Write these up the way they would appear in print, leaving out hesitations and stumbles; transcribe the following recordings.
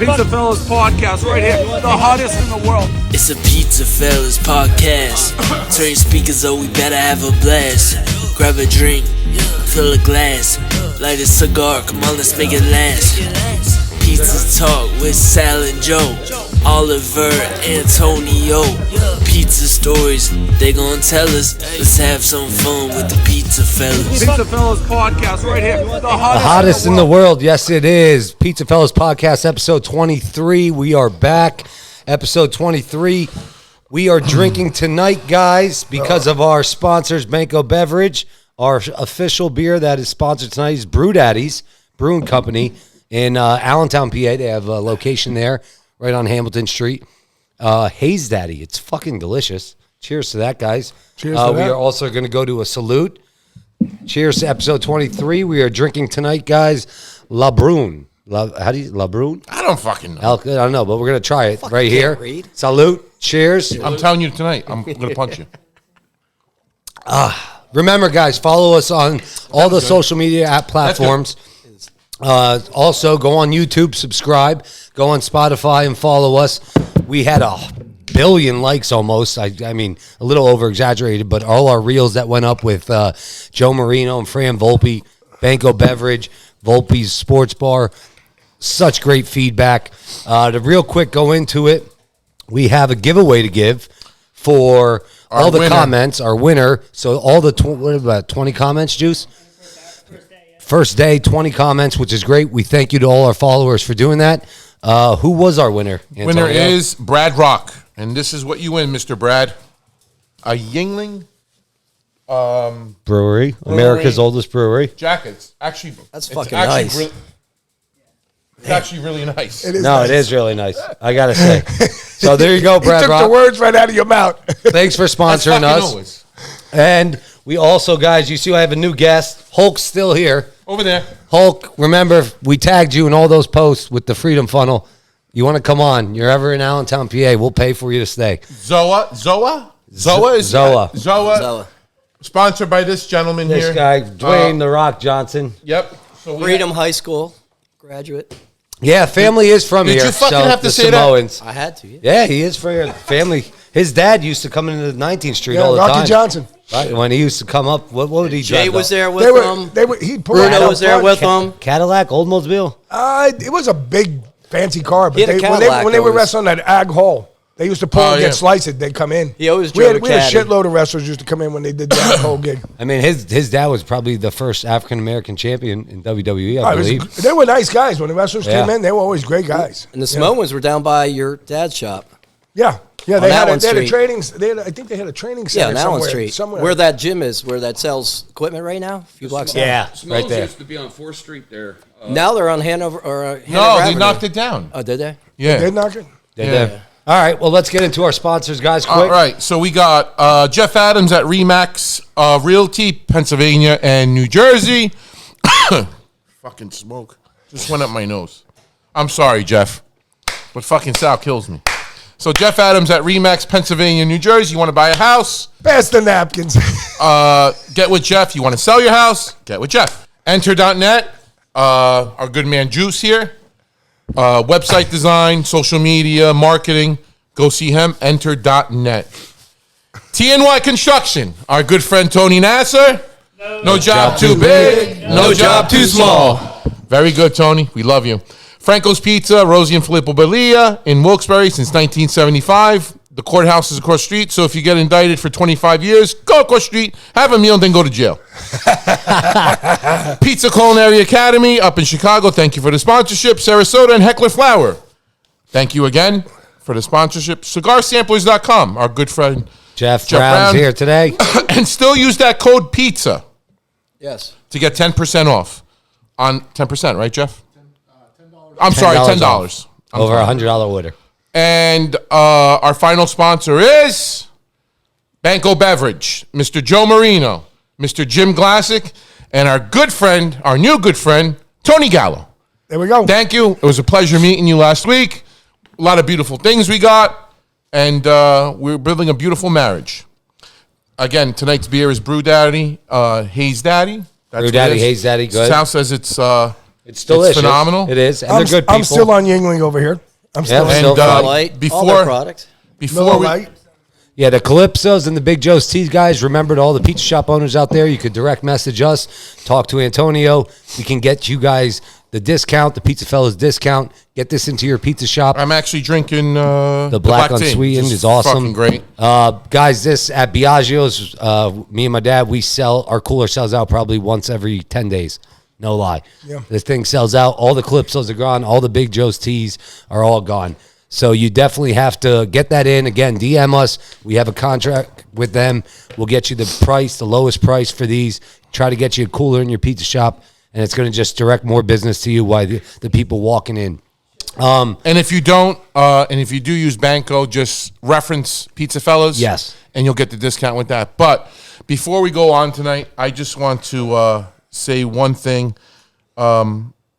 PizzaFellas podcast right here, the hottest in the world. It's a PizzaFellas podcast. Turn your speakers up, we better have a blast. Grab a drink, fill a glass, light a cigar, come on, let's make it last. Pizza Talk with Sal and Joe, Oliver, Antonio. Pizza stories, they gon' tell us. Let's have some fun with the PizzaFellas. PizzaFellas podcast right here, the hottest in the world. Yes, it is. PizzaFellas podcast, episode 23. We are back. Episode 23. We are drinking tonight, guys, because of our sponsors, Banko Beverage. Our official beer that is sponsored tonight is Brew Daddy's Brewing Company in Allentown, PA. They have a location there right on Hamilton Street. Haze Daddy. It's fucking delicious. Cheers to that, guys. Cheers to that. We are also going to go to a salute. Cheers to episode 23. We are drinking tonight, guys, La Brune. How do you, La Brune? I don't fucking know. I don't know, but we're going to try it right here. Salute. Cheers. I'm telling you tonight, I'm going to punch you. Remember, guys, follow us on all the social media app platforms. Also, go on YouTube, subscribe. Go on Spotify and follow us. We had 1 billion likes almost. I mean, a little over-exaggerated, but all our reels that went up with Joe Marino and Fran Volpe, Banko Beverage, Volpe's Sports Bar, such great feedback. To real quick go into it, we have a giveaway to give for all the comments, our winner. So all the, what about 20 comments, Juice? First day, 20 comments, which is great. We thank you to all our followers for doing that. Who was our winner, Antonio? Winner is Brad Rock. And this is what you win, Mr. Brad. A Yingling Brewery, America's oldest brewery. Jackets. Actually, that's fucking nice. It's actually really nice. It is really nice. I got to say. So there you go, Brad Rock. You took the words right out of your mouth. Thanks for sponsoring us. Always. And we also, guys, you see I have a new guest. Hulk's still here. Over there. Hulk, remember, we tagged you in all those posts with the Freedom Funnel. You want to come on. You're ever in Allentown, PA, we'll pay for you to stay. Zoa. Sponsored by this gentleman this here. This guy, Dwayne The Rock Johnson. Yep. So Freedom High School graduate. Yeah, family is from here. Did you fucking have to say Samoans. that? I had to. Yeah, he is from your family. His dad used to come into the 19th Street all the time. Rocky Johnson. Right, when he used to come up, what would he drive? Jay was there with him. Bruno was there with him. Cadillac, Oldsmobile? It was a big, fancy car. But when they were wrestling at Ag Hall, they used to pull and get sliced. They'd come in. He always drove we had a shitload of wrestlers used to come in when they did the Ag Hall gig. I mean, his dad was probably the first African-American champion in WWE, I believe. They were nice guys. When the wrestlers came in, they were always great guys. And the Samoans were down by your dad's shop. Yeah. Yeah, they had a training. I think they had a training center on Allen Street, where that gym is, where that sells equipment right now. A few blocks down. Yeah, right there. Used to be on 4th Street there. Now they're on Hanover or No, they knocked it down. Oh, did they? Yeah, they knocked it. They did. All right, well, let's get into our sponsors, guys. Quick. All right, so we got Jeff Adams at Remax Realty, Pennsylvania and New Jersey. Fucking smoke just went up my nose. I'm sorry, Jeff, but fucking Sal kills me. So Jeff Adams at Remax, Pennsylvania, New Jersey. You want to buy a house? Pass the napkins. Get with Jeff. You want to sell your house? Get with Jeff. Enter.net. Our good man Juice here. Website design, social media, marketing. Go see him. Enter.net. TNY Construction. Our good friend Tony Nasser. No job too big. No job too small. Very good, Tony. We love you. Franco's Pizza, Rosie and Filippo Belia in Wilkes-Barre since 1975. The courthouse is across the street, so if you get indicted for 25 years, go across the street, have a meal, and then go to jail. Pizza Culinary Academy up in Chicago. Thank you for the sponsorship. Sarasota and Heckler Flour. Thank you again for the sponsorship. CigarSamplers.com. Our good friend Jeff Brown's here today. And still use that code PIZZA. Yes. To get 10% off. On 10%, right, Jeff? I'm sorry, $10. Over $100 order. And our final sponsor is Banko Beverage, Mr. Joe Marino, Mr. Jim Glassick, and our good friend, our new good friend, Tony Gallo. There we go. Thank you. It was a pleasure meeting you last week. A lot of beautiful things we got, and we're building a beautiful marriage. Again, tonight's beer is Brew Daddy, Haze Daddy. Brew Daddy, Haze Daddy, good. Sal says it's It's delicious. It's phenomenal. It is. And they're good people. I'm still on Yingling over here. I'm still Yeah, on still And Light, all before their products. Miller we, Lite. Yeah, the Calypsos and the Big Joe's Teas guys. Remember to all the pizza shop owners out there, you could direct message us, talk to Antonio. We can get you guys the discount, the PizzaFellas discount. Get this into your pizza shop. I'm actually drinking The black tea. unsweetened Just is awesome. Fucking great. Guys, this at Biagio's, me and my dad, we sell, our cooler sells out probably once every 10 days. No lie. Yeah. This thing sells out. All the Calypsos are gone. All the Big Joe's Teas are all gone. So you definitely have to get that in. Again, DM us. We have a contract with them. We'll get you the price, the lowest price for these. Try to get you a cooler in your pizza shop, and it's going to just direct more business to you while the people walking in. And if you don't, and if you do use Banko, just reference PizzaFellas. Yes. And you'll get the discount with that. But before we go on tonight, I just want to say one thing. I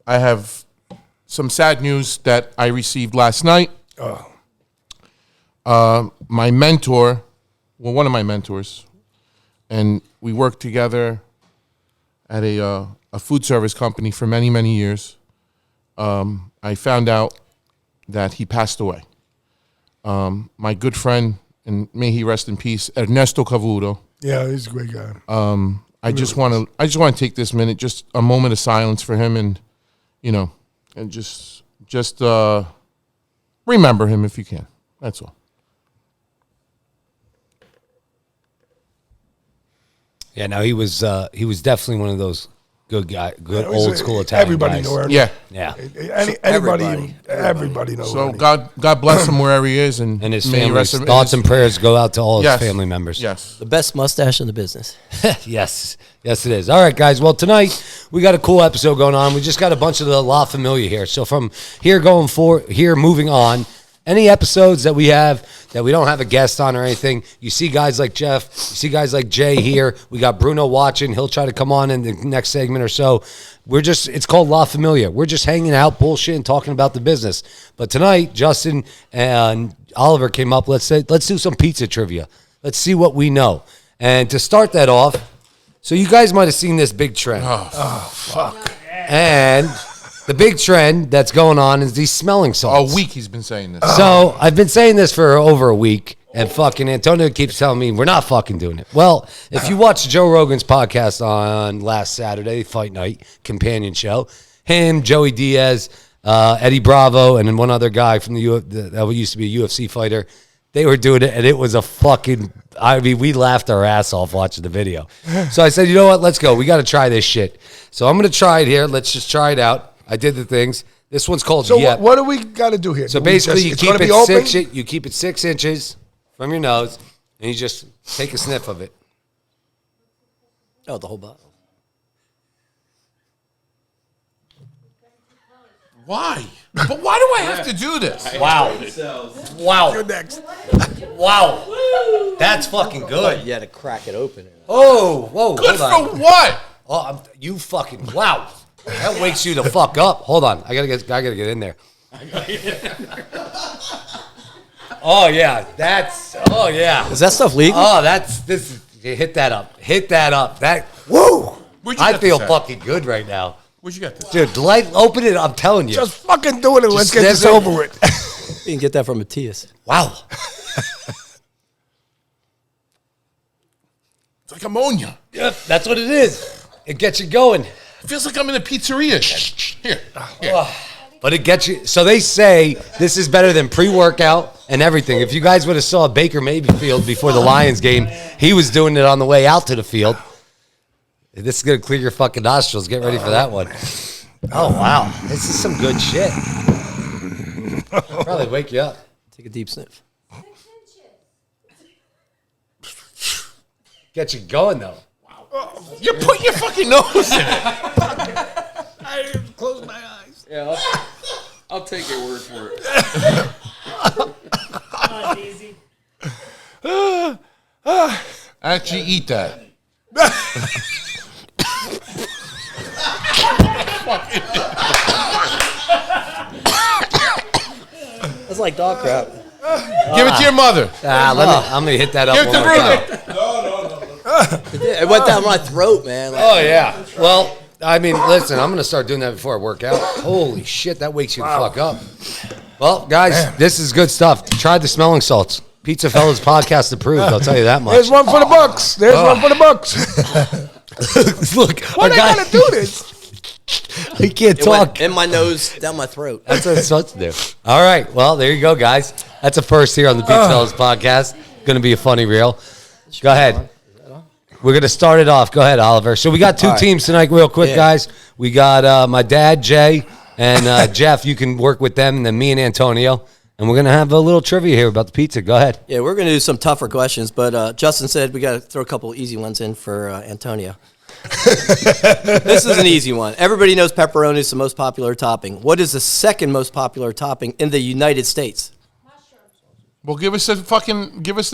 have some sad news that I received last night. My mentor, well, one of my mentors, and we worked together at a food service company for many, many years. I found out that he passed away. My good friend, and may he rest in peace, Ernesto Cavuto. Yeah, he's a great guy. I just want to take this minute, just a moment of silence for him, and and just remember him if you can. That's all. Yeah, no, he was definitely one of those good guy, good old school Italian Everybody guys. knew Ernie. Yeah. Yeah. Everybody knows. So Ernie. God bless him wherever he is, and And his may he family. rest in- Thoughts and prayers go out to all his Yes. family members. Yes. The best mustache in the business. Yes, it is. All right, guys. Well, tonight we got a cool episode going on. We just got a bunch of the La Familia here. So from here moving on, any episodes that we have that we don't have a guest on or anything, you see guys like Jeff, you see guys like Jay here. We got Bruno watching. He'll try to come on in the next segment or so. It's called La Familia. We're just hanging out, bullshitting, talking about the business. But tonight, Justin and Oliver came up. Let's do some pizza trivia. Let's see what we know. And to start that off, so you guys might have seen this big trend. Oh, fuck. And the big trend that's going on is these smelling salts. A week he's been saying this. So I've been saying this for over a week, and fucking Antonio keeps telling me we're not fucking doing it. Well, if you watch Joe Rogan's podcast on last Saturday, Fight Night companion show, him, Joey Diaz, Eddie Bravo, and then one other guy from that used to be a UFC fighter, they were doing it, and it was a fucking, we laughed our ass off watching the video. So I said, you know what, let's go. We got to try this shit. So I'm going to try it here. Let's just try it out. I did the things. This one's called So Yep. what do we got to do here? So Do we basically, just- you it's keep gonna it be open? you keep it 6 inches from your nose, and you just take a sniff of it. Oh, the whole bottle. Why? But why do I have to do this? Wow! Wow! You're next. Wow! That's fucking good. You had to crack it open. Oh, whoa! Good hold for on. what? Oh, you fucking wow! That wakes you the fuck up. Hold on, I gotta get in there. Oh yeah, oh yeah. Is that stuff legal? Oh, hit that up. That woo! Where'd you I get feel this at? fucking good right now. Where'd you get this? Dude, open it. I'm telling you. Just fucking do it and let's get this sniff it. over with. You can get that from Matthias. Wow. It's like ammonia. Yep, that's what it is. It gets you going. It feels like I'm in a pizzeria again. Here. But it gets you. So they say this is better than pre-workout and everything. If you guys would have saw Baker Mayfield before the Lions game, he was doing it on the way out to the field. This is going to clear your fucking nostrils. Get ready for that one. Oh, wow. This is some good shit. Probably wake you up. Take a deep sniff. Get you going, though. You're putting your fucking nose in it. I didn't close my eyes. Yeah, I'll take your word for it. Actually, eat that. That's like dog crap. Give it to your mother. I'm going to hit that up Give it one to more time. Bruno. It went down my throat, man. Like, Oh, yeah. Well, I mean, listen, I'm going to start doing that before I work out. Holy shit, that wakes you the fuck up. Well, guys, this is good stuff. Try the smelling salts. PizzaFellas podcast approved, I'll tell you that much. There's one for the Bucks. There's one for the Bucks. Look, why they got to do this? He can't talk. In my nose, down my throat. That's what it's supposed to do. All right. Well, there you go, guys. That's a first here on the PizzaFellas podcast. Going to be a funny reel. Go ahead. We're going to start it off. Go ahead, Oliver. So we got two teams tonight real quick, guys. We got my dad, Jay, and Jeff. You can work with them, and then me and Antonio. And we're going to have a little trivia here about the pizza. Go ahead. Yeah, we're going to do some tougher questions, but Justin said we got to throw a couple easy ones in for Antonio. This is an easy one. Everybody knows pepperoni is the most popular topping. What is the second most popular topping in the United States? Well, give us the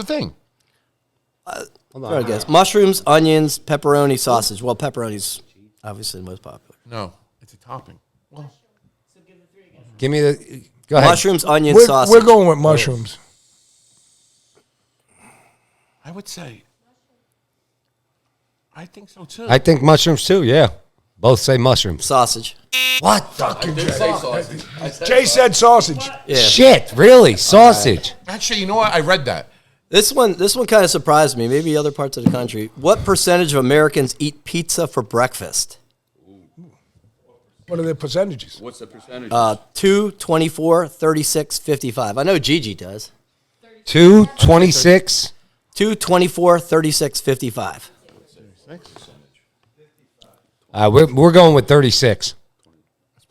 thing. Hold on. I guess. Mushrooms, onions, pepperoni, sausage. Well, pepperoni's obviously the most popular. No, it's a topping. Well, give me the. Go ahead. Mushrooms, onions, sausage. We're going with mushrooms. I would say. I think so too. I think mushrooms too. Yeah, both say mushrooms. Sausage. What? Fucking Did say sausage. Jay said sausage. Yeah. Shit, really? Sausage. Actually, you know what? I read that. This one kind of surprised me. Maybe other parts of the country. What percentage of Americans eat pizza for breakfast? What are the percentages? What's the percentage? 2, 24, 36, 55. I know Gigi does. 2, 26. 2, 24, 36, 55. We're going with 36.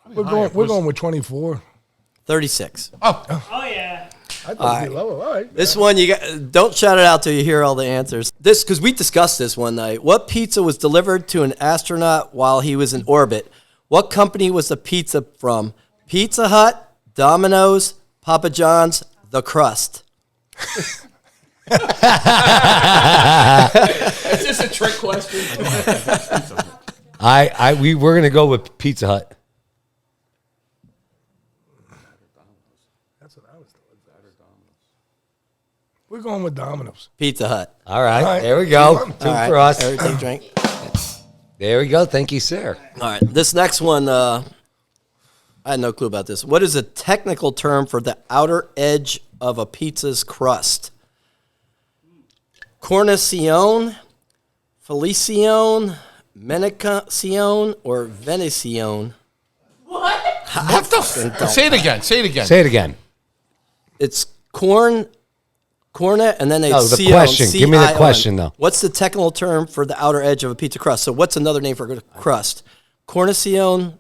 We're going with 24. 36. I thought it'd be lower. All right. This one don't shout it out till you hear all the answers. This because we discussed this one night. What pizza was delivered to an astronaut while he was in orbit? What company was the pizza from? Pizza Hut, Domino's, Papa John's, The Crust. Is this a trick question? We're gonna go with Pizza Hut. That's what I was doing. We're going with Domino's. Pizza Hut. All right, All right. there we go. Two All right, for us. everybody take a drink. There we go. Thank you, sir. All right, this next one, I had no clue about this. What is a technical term for the outer edge of a pizza's crust? Cornicione, Felicione, Menecacione, or Venecione? What the? Say it again. Say it again. Say it again. It's corna, and then No, the C-O-N, question. Give me the C-I-O-N. question, though. What's the technical term for the outer edge of a pizza crust? So what's another name for a crust? Cornicione,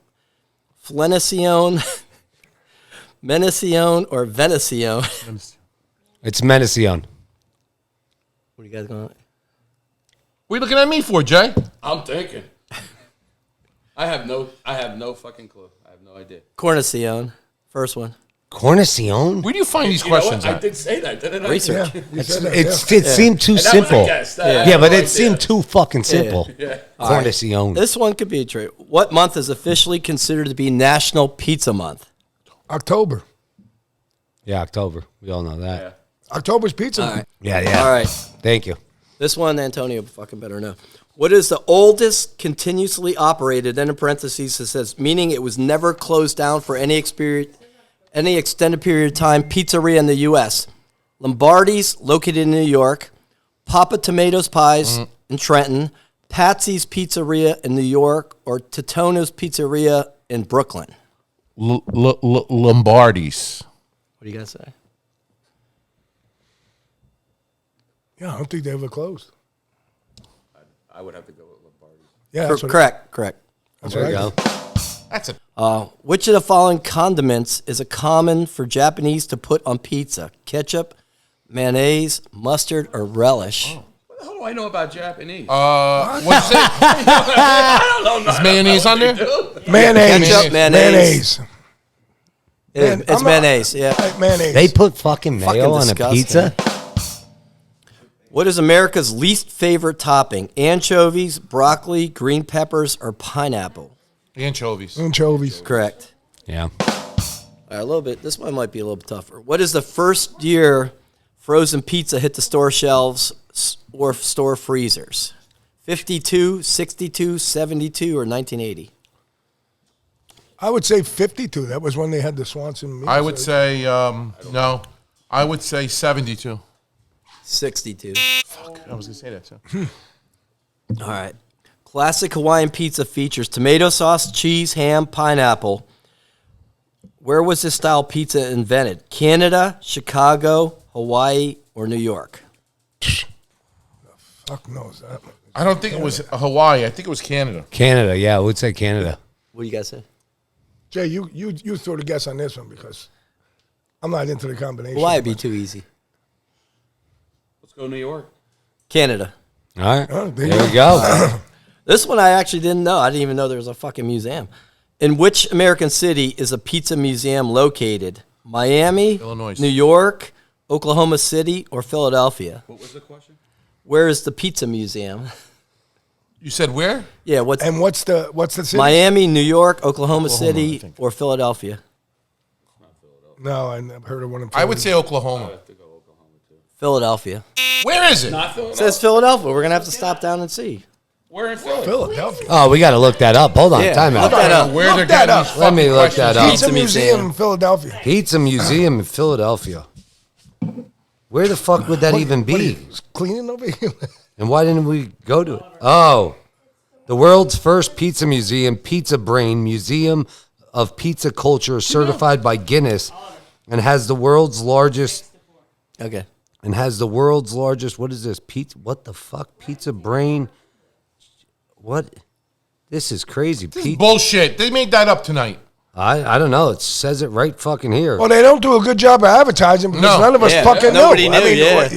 Flenicione, Menicione, or Venecione? It's Menicione. What are you guys going? What are you looking at me for, Jay? I'm thinking. I have no fucking clue. I have no idea. Cornicione, first one. Cornicione? Where do you find these You know questions what? I at? did say that, didn't I? Research. It seemed too And that was a simple. guess. I Yeah, had but no it idea. seemed too fucking simple. Yeah. Cornicione. This one could be true. What month is officially considered to be National Pizza Month? October. Yeah, October. We all know that. Yeah. October's pizza. All right. Yeah. All right. Thank you. This one, Antonio fucking better know. What is the oldest continuously operated, then in parentheses it says, meaning it was never closed down for any extended period of time, pizzeria in the U.S.? Lombardi's, located in New York. Papa Tomato's Pies in Trenton. Patsy's Pizzeria in New York. Or Titono's Pizzeria in Brooklyn. Lombardi's. What do you guys say? Yeah, I don't think they ever closed. I would have to go with Lombardi. Yeah, that's Correct. That's There what you I go. did. That's it. Which of the following condiments is it common for Japanese to put on pizza? Ketchup, mayonnaise, mustard, or relish? What the hell do I know about Japanese? What'd you say? I don't know. Is mayonnaise on there? Mayonnaise. Ketchup, mayonnaise. Man, It's mayonnaise, yeah. Mayonnaise. They put fucking mayo Fucking on a disgusting. pizza? What is America's least favorite topping? Anchovies, broccoli, green peppers, or pineapple? Anchovies. Anchovies. Correct. Yeah. All right, a little bit. This one might be a little bit tougher. What is the first year frozen pizza hit the store shelves or store freezers? 52, 62, 72, or 1980? I would say 52. That was when they had the Swanson meat. I would say, no. I would say 72. 62. Fuck, I was going to say that too. All right. Classic Hawaiian pizza features tomato sauce, cheese, ham, pineapple. Where was this style pizza invented? Canada, Chicago, Hawaii, or New York? Fuck knows that. I don't think it was Hawaii. I think it was Canada. Canada, yeah, I would say Canada. What do you guys say? Jay, you throw the guess on this one because I'm not into the combination. Hawaii would be too easy. Let's go New York. Canada. All right, Oh, there we go. This one I actually didn't know. I didn't even know there was a fucking museum. In which American city is a pizza museum located? Miami, Illinois. New York, Oklahoma City, or Philadelphia? What was the question? Where is the pizza museum? You said where? Yeah, what's the city? Miami, New York, Oklahoma City, or Philadelphia? No, I never heard of one. I would say Oklahoma. Philadelphia. Where is it? Not It Philadelphia. says Philadelphia. We're going to have to stop down and see. We're in Philly. Philadelphia. Oh, we got to look that up. Hold on, Yeah, time look out. that up. Where they're Look that getting up. these Let me fucking look that questions. up. Pizza Museum in Philadelphia. Pizza Museum in Philadelphia. Where the fuck would that even What are be? you, cleaning over here? And why didn't we go to it? Oh, the world's first pizza museum, Pizza Brain, Museum of Pizza Culture, certified by Guinness, and has the world's largest. Okay. And has the world's largest. What is this? Pizza? What the fuck? Pizza Brain. What? This is crazy. Bullshit. They made that up tonight. I don't know. It says it right fucking here. Well, they don't do a good job of advertising because No. none of us Yeah, fucking know. nobody knew, yeah.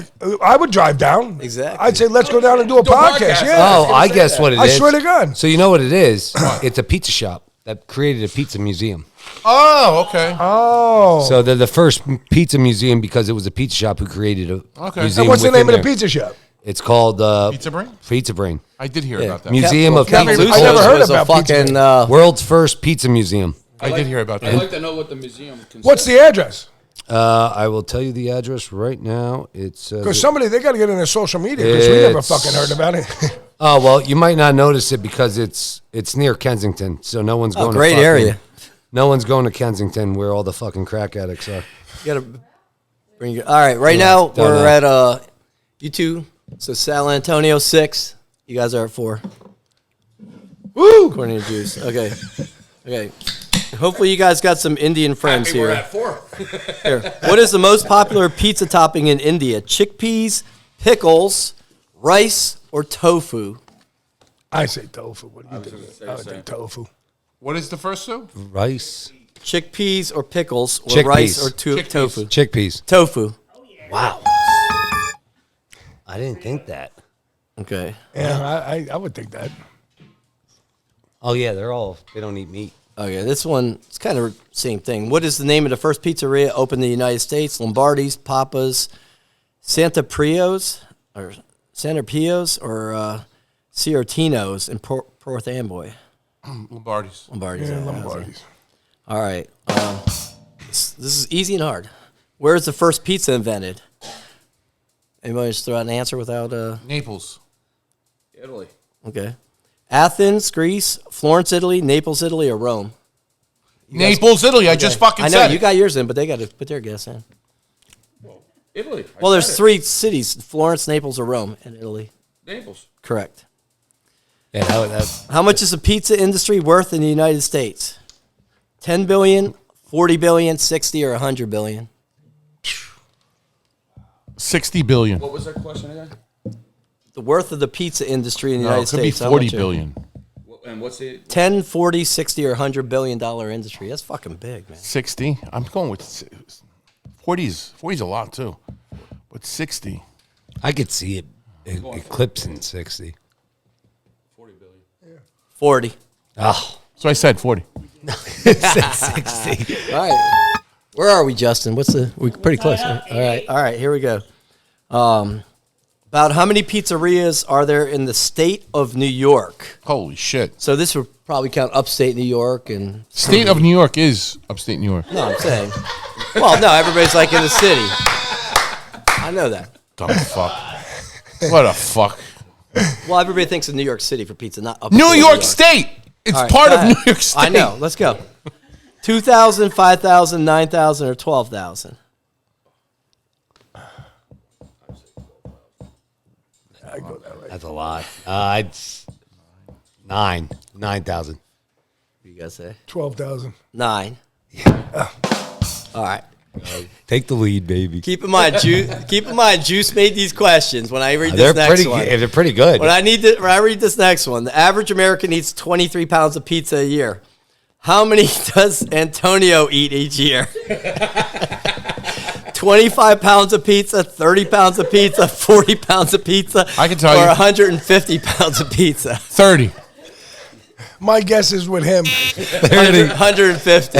I would drive down. Exactly. I'd say, let's go down and do a podcast. Yeah. Oh, I guess what it is. I swear to God. So you know what it is? It's a pizza shop that created a pizza museum. Oh, okay. Oh. So they're the first pizza museum because it was a pizza shop who created a Okay. museum. And what's the within name of the there. pizza shop? It's called Pizza Brain? Pizza Brain. I did hear Yeah. about that. Museum of Captain Pizza I never Luce's heard was about a fucking, Pizza World's first pizza museum. I did hear about I'd that. like to know what the museum consists. What's the address? I will tell you the address right now. It's Because somebody, they got to get in their social media because we never It's- fucking heard about it. oh well, you might not notice it because it's near Kensington, so no one's going. great to fucking, area. No one's going to Kensington where all the fucking crack addicts are. You gotta bring it. All right, right now don't we're know. at you two. So Sal Antonio 6. You guys are at 4. Woo! According to Juice. Okay. Okay. Hopefully you guys got some Indian friends Happy we're here. at 4. Here. What is the most popular pizza topping in India? Chickpeas, pickles, rice, or tofu? I say tofu. What do you think? I would same. think tofu. What is the first two? Rice, Chickpeas or pickles or Chickpeas. rice or Chickpeas. tofu? chickpeas. Tofu. Wow. I didn't think that. Okay. Yeah, I would think that. Oh yeah, they don't eat meat. Okay, this one, it's kind of the same thing. What is the name of the first pizzeria opened in the United States? Lombardi's, Papa's, Santa Pios, or Ciortino's in Perth Amboy? Lombardi's. Lombardi's. Yeah, yeah, Lombardi's. All right. This is easy and hard. Where is the first pizza invented? Anybody just throw out an answer without Naples. Italy. Okay. Athens, Greece, Florence, Italy, Naples, Italy, or Rome? Naples, Italy. I just fucking I know said you it. got yours in, but they got to put their guess in. Italy. Well, there's 3 cities: Florence, Naples, or Rome in Italy. Naples. Correct. Yeah, that How much is the pizza industry worth in the United States? 10 billion, 40 billion, 60, or 100 billion? 60 billion. What was that question again? The worth of the pizza industry in the No, United it could be States. how 40 much billion. And what's the 10, 40, 60, or 100 billion dollar industry. That's fucking big, man. 60. I'm going with 40's. 40's a lot too. But 60. I could see it eclipsing 60. 40 billion? 40. Oh, So I said 40. it said 60. All right. Where are we, Justin? We're pretty close. Right? All right. Here we go. About how many pizzerias are there in the state of New York? Holy shit. So this would probably count upstate New York and. State of New York is upstate New York. No, I'm saying. Well, no, everybody's like in the city. I know that. Dumb fuck. What a fuck. Well, everybody thinks of New York City for pizza, not up New York State. It's All right, part go of ahead. New York State. I know. Let's go. 2,000, 5,000, 9,000, or 12,000. That's a lot. It's 9,000. What do you guys say? 12,000. 9. All right. Take the lead, baby. Keep in mind, Juice made these questions. When I read this next one, they're pretty good. when I read this next one, the average American eats 23 pounds of pizza a year. How many does Antonio eat each year? 25 pounds of pizza, 30 pounds of pizza, 40 pounds of pizza. I can tell or you. 150 pounds of pizza. 30. My guess is with him. 150.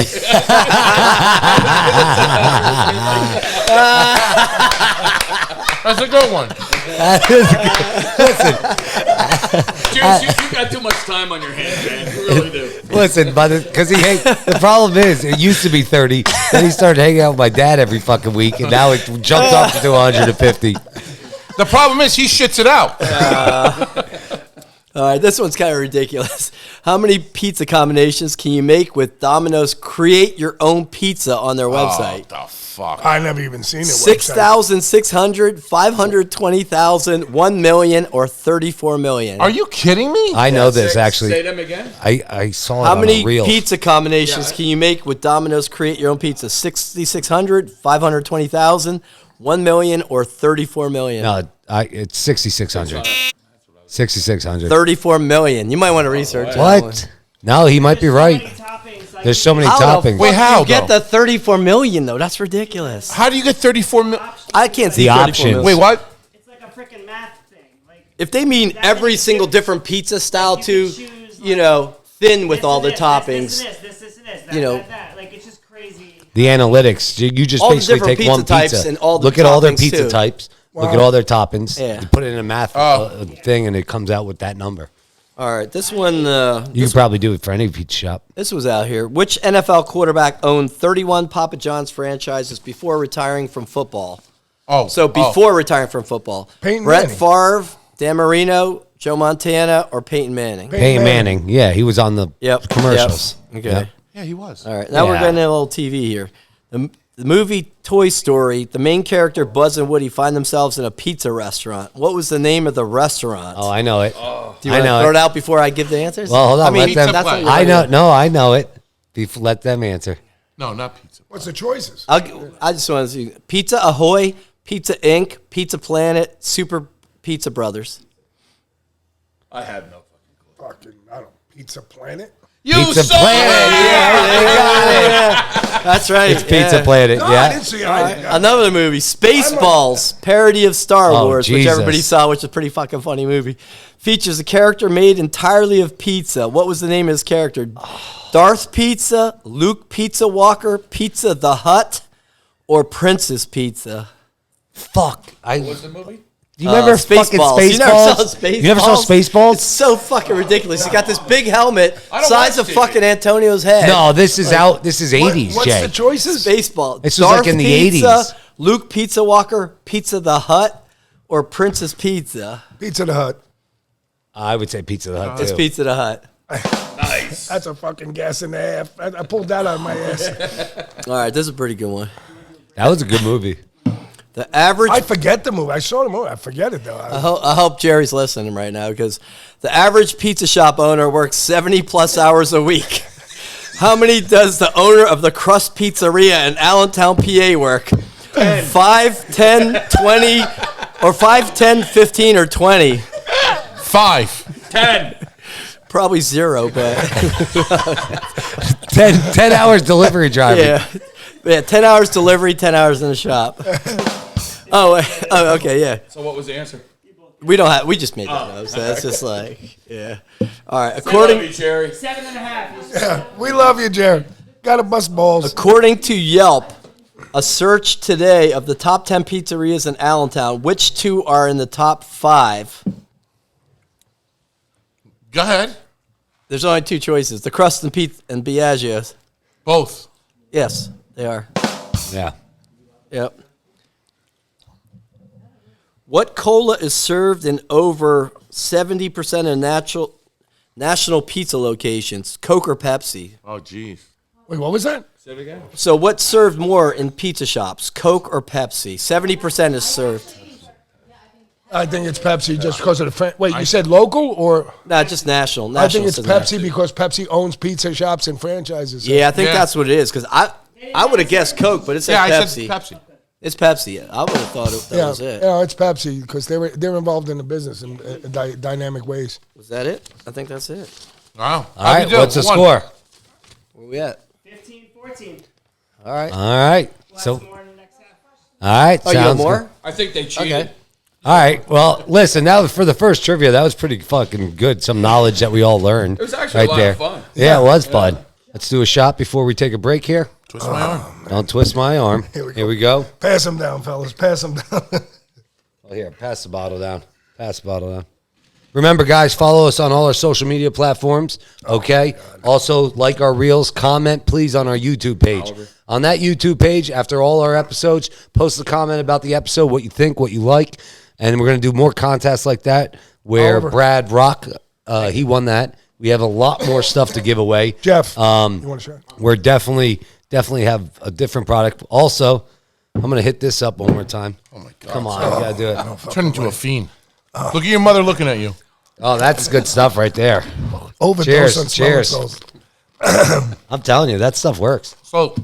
That's a good one. Juice, you got too much time on your hands, man. You really do. Listen, because the problem is, it used to be 30. Then he started hanging out with my dad every fucking week, and now it jumped up to 150. The problem is he shits it out. All right, this one's kind of ridiculous. How many pizza combinations can you make with Domino's Create Your Own Pizza on their website? Oh, the fuck. I never even seen it. 6,600, 520,000, 1 million, or 34 million. Are you kidding me? I know this, actually. Say them again. I saw it How on many a reel. pizza combinations can you make with Domino's Create Your Own Pizza? 6,600, 520,000, 1 million, or 34 million? No, it's 6,600. 6,600. 34 million. You might want to research that one. What? No, he might be right. There's so many How the toppings. fuck Wait, how, do you get though? the 34 million, though? That's ridiculous. How do you get 34 million? I can't see The 34 options. million. Wait, what? It's like a freaking math thing. Like If they mean That every many single chips, different pizza style you to, can choose, you like, know, thin with this all and the this, toppings. this, and this, You know. that. Like it's just crazy. The analytics. You just All the basically different take one pizza types pizza. and all the look at all their toppings, pizza too. types. Look at all their toppings. Yeah. You put it in a math thing, and it comes out with that number. All right, this one. You can probably do it for any pizza shop. This was out here. Which NFL quarterback owned 31 Papa John's franchises before retiring from football? Oh. So before retiring from football, Peyton Brett Manning. Favre, Dan Marino, Joe Montana, or Peyton Manning? Peyton Manning. Yeah, he was on the Yep. commercials. Yep. Okay. Yep. Yeah, he was. All right, now we're Yeah. getting a little TV here. The movie Toy Story, the main character Buzz and Woody find themselves in a pizza restaurant. What was the name of the restaurant? Oh, I know it. Do you I want to know throw it. it out before I give the answers? Well, hold on. I mean, let them. that's what I you're know. gonna No, I know it. Let them answer. No, not pizza. What's the choices? I just want to see Pizza Ahoy, Pizza Inc., Pizza Planet, Super Pizza Brothers. I have no fucking clue. Fucking, I don't know, Pizza Planet? You Pizza saw Planet. it! That's right. It's Pizza yeah. Planet. No, I Yeah. didn't see it. Another movie, Spaceballs, parody of Star Oh, Wars, which Jesus. everybody saw, which is a pretty fucking funny movie. Features a character made entirely of pizza. What was the name of his character? Darth Pizza, Luke Pizza Walker, Pizza the Hut, or Princess Pizza? Fuck. What's the movie? You remember fucking Spaceballs? You never saw Spaceballs? You never saw Spaceballs? It's so fucking ridiculous. He got this big helmet, I don't size watch of TV. fucking Antonio's head. No, this is out. This is 80s, What's Jay. the choices? Baseball. This was like in the Pizza, 80s. Luke Pizza Walker, Pizza the Hut, or Princess Pizza? Pizza the Hut. I would say Pizza the Hut, too. It's Pizza the Hut. Nice. That's a fucking gas and a half. I pulled that out of my ass. All right, this is a pretty good one. That was a good movie. The average. I forget the movie. I saw the movie. I forget it, though. I hope Jerry's listening right now because the average pizza shop owner works 70 plus hours a week. How many does the owner of the Crust Pizzeria in Allentown, PA work? 5, 10, 20, or 5, 10, 15, or 20? 5. 10. Probably 0, but 10 hours delivery driving. yeah, 10 hours delivery, 10 hours in the shop. Oh, okay, yeah. So what was the answer? We don't have. We just made that up. So that's just like, yeah. All right. I love According you, Jerry. 7.5. We love you, Jared. Gotta bust balls. according to Yelp, a search today of the top 10 pizzerias in Allentown, which two are in the top 5? Go ahead. There's only 2 choices: the Crust and Biagio's. Both. Yes, they are. Yeah. Yep. What cola is served in over 70% of national pizza locations? Coke or Pepsi? Oh, jeez. Wait, what was that? Say it again. So what's served more in pizza shops? Coke or Pepsi? 70% is served. I think it's Pepsi just because of the. Wait, you said local or? No, just national. I think National it's says Pepsi national. because Pepsi owns pizza shops and franchises. Yeah, I think Yeah. that's what it is. Because I would have guessed Coke, but it says Yeah, I Pepsi. said Pepsi. It's Pepsi. I would have thought that was it. Yeah, it's Pepsi because they're involved in the business in dynamic ways. Was that it? I think that's it. Wow. All right, what's the score? Where we at? 15-14. All right. All right. So, More in the next half. all right. Oh, you have sounds more? good. I think they cheated. Okay. All right. Well, listen. Now for the first trivia, that was pretty fucking good. Some knowledge that we all learned. It was actually a lot of fun. Yeah, it was fun. Let's do a shot before we take a break here. Twist my arm. Don't twist my arm. Here we go. Pass them down, fellas. Pass them down. Oh, here, pass the bottle down. Pass the bottle down. Remember, guys, follow us on all our social media platforms, okay? Also, like our reels, comment, please, on our YouTube page. On that YouTube page, after all our episodes, post a comment about the episode, what you think, what you like, and we're going to do more contests like that where Oliver. Brad Rock, he won that. We have a lot more stuff to give away. Jeff, you want to share? We're definitely have a different product. Also, I'm going to hit this up one more time. Oh, my God. Come on, you got to do it. Turn into a fiend. Look at your mother looking at you. Oh, that's good stuff right there. Overdose Cheers, on cheers. smelling salts. I'm telling you, that stuff works. So,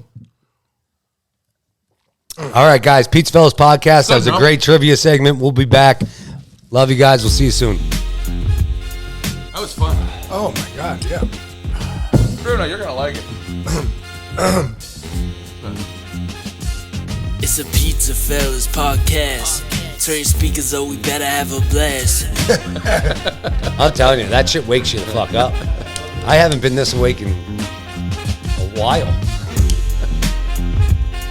All right, guys, PizzaFellas podcast. That was a no? great trivia segment. We'll be back. Love you guys. We'll see you soon. That was fun. Oh my God, yeah. Bruno, you're going to like it. It's a PizzaFellas podcast. Turn your speakers up, we better have a blast. I'm telling you, that shit wakes you the fuck up. I haven't been this awake in a while.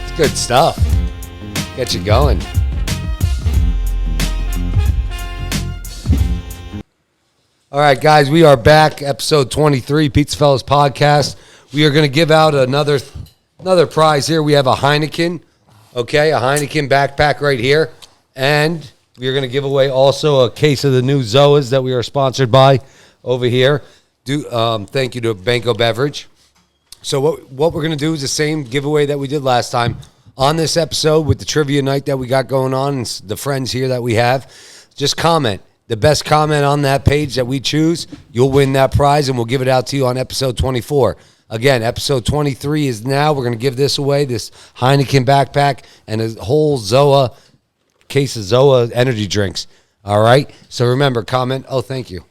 It's good stuff. Get you going. All right, guys, we are back. Episode 23, PizzaFellas podcast. We are going to give out another prize here. We have a Heineken, okay, a Heineken backpack right here. And we are going to give away also a case of the new Zoas that we are sponsored by over here. Thank you to Banko Beverage. So what we're going to do is the same giveaway that we did last time. On this episode with the trivia night that we got going on and the friends here that we have, just comment. The best comment on that page that we choose, you'll win that prize, and we'll give it out to you on episode 24. Again, episode 23 is now. We're going to give this away, this Heineken backpack and a whole case of Zoa energy drinks. All right? So remember, comment. Oh, thank you.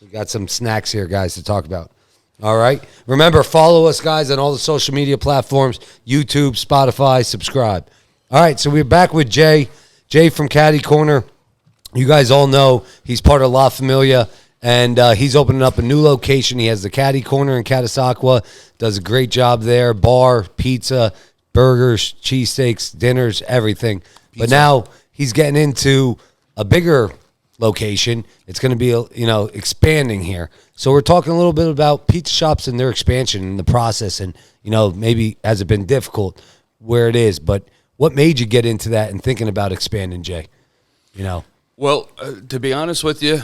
We got some snacks here, guys, to talk about. All right? Remember, follow us, guys, on all the social media platforms, YouTube, Spotify, subscribe. All right, so we're back with Jay. Jay from Caddy Corner. You guys all know he's part of La Familia, and he's opening up a new location. He has the Caddy Corner in Catasauqua, does a great job there. Bar, pizza, burgers, cheesesteaks, dinners, everything. Pizza. But now he's getting into a bigger location. It's going to be, expanding here. So we're talking a little bit about pizza shops and their expansion and the process, and, maybe has it been difficult where it is. But what made you get into that and thinking about expanding, Jay? Well, to be honest with you,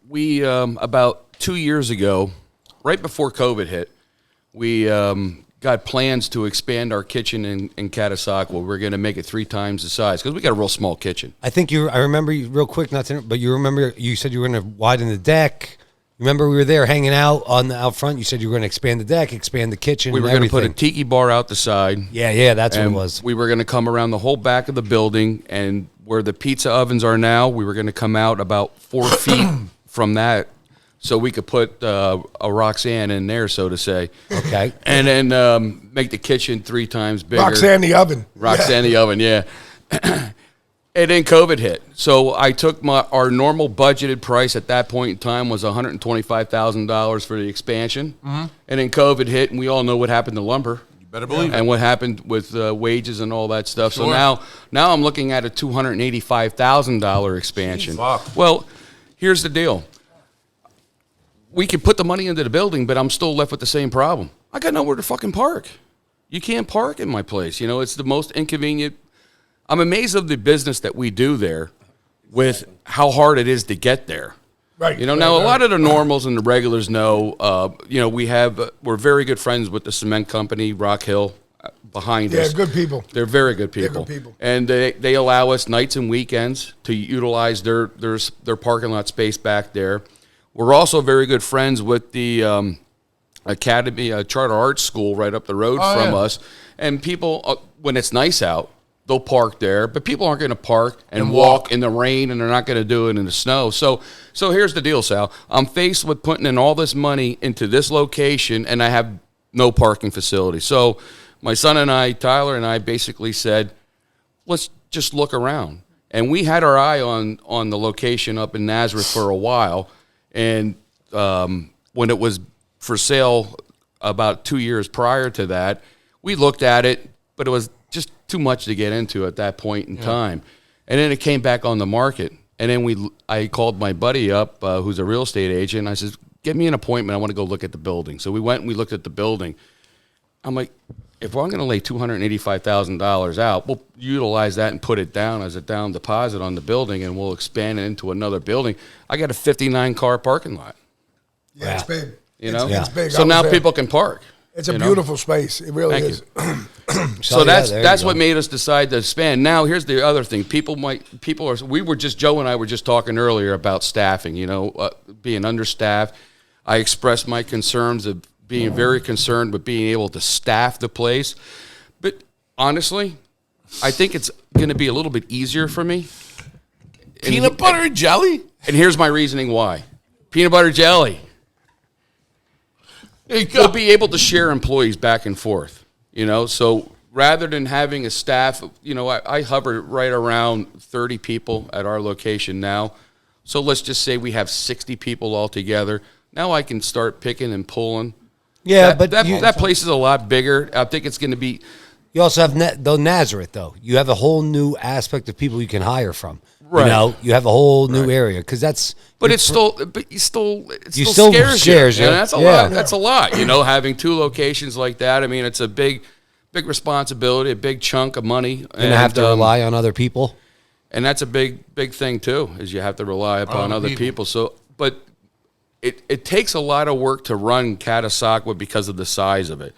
we about 2 years ago, right before COVID hit, we got plans to expand our kitchen in Catasauqua. We're going to make it 3 times the size because we got a real small kitchen. I remember you real quick, but you said you were going to widen the deck. Remember we were there hanging out out front. You said you were going to expand the deck, expand the kitchen. We were going to put a tiki bar out the side. Yeah, that's what it was. We were going to come around the whole back of the building, and where the pizza ovens are now, we were going to come out about 4 feet from that, so we could put a Roxanne in there, so to say. Okay. And then make the kitchen 3 times bigger. Roxanne the oven. Roxanne the oven, yeah. And then COVID hit. So I took our normal budgeted price at that point in time was $125,000 for the expansion. Mm-hmm. And then COVID hit, and we all know what happened to lumber. You better believe it. And what happened with wages and all that stuff. Sure. So now I'm looking at a $285,000 expansion. Fuck. Well, here's the deal. We could put the money into the building, but I'm still left with the same problem. I got nowhere to fucking park. You can't park in my place. It's the most inconvenient. I'm amazed of the business that we do there. with how hard it is to get there. Right. You know, now a lot of the normals and the regulars know, you know, we're very good friends with the cement company, Rock Hill, behind us. Yeah, good people. They're very good people. They're good people. And they allow us nights and weekends to utilize their parking lot space back there. We're also very good friends with the Academy Charter Arts School right up the road from us. And people, when it's nice out, they'll park there, but people aren't going to park and walk in the rain, and they're not going to do it in the snow. So here's the deal, Sal. I'm faced with putting in all this money into this location, and I have no parking facility. So my son and I, Tyler and I, basically said, let's just look around. And we had our eye on the location up in Nazareth for a while, and when it was for sale about 2 years prior to that, we looked at it, but it was just too much to get into at that point in time. And then it came back on the market. And then I called my buddy up, who's a real estate agent. I said, get me an appointment. I want to go look at the building. So we went and we looked at the building. I'm like, if I'm going to lay $285,000 out, we'll utilize that and put it down as a down deposit on the building, and we'll expand it into another building. I got a 59-car parking lot. Yeah, it's big. You know? It's big. So now people can park. It's a beautiful space. It really Thank is. So that's what made us decide to expand. Now here's the other thing. Joe and I were just talking earlier about staffing, you know, being understaffed. I expressed my concerns of being very concerned with being able to staff the place. But honestly, I think it's going to be a little bit easier for me. Peanut butter and jelly? And here's my reasoning why. Peanut butter jelly. We'll be able to share employees back and forth, you know. So rather than having a staff, you know, I hover right around 30 people at our location now. So let's just say we have 60 people altogether. Now I can start picking and pulling. Yeah, that place is a lot bigger. I think it's going to be. You also have Nazareth, though. You have a whole new aspect of people you can hire from. Right. You know, you have a whole new area because that's. But it still scares you. That's a lot. That's a lot. You know, having two locations like that. I mean, it's a big responsibility, a big chunk of money, and have to rely on other people. And that's a big thing too. Is you have to rely upon other people. So, but it takes a lot of work to run Catasauqua because of the size of it.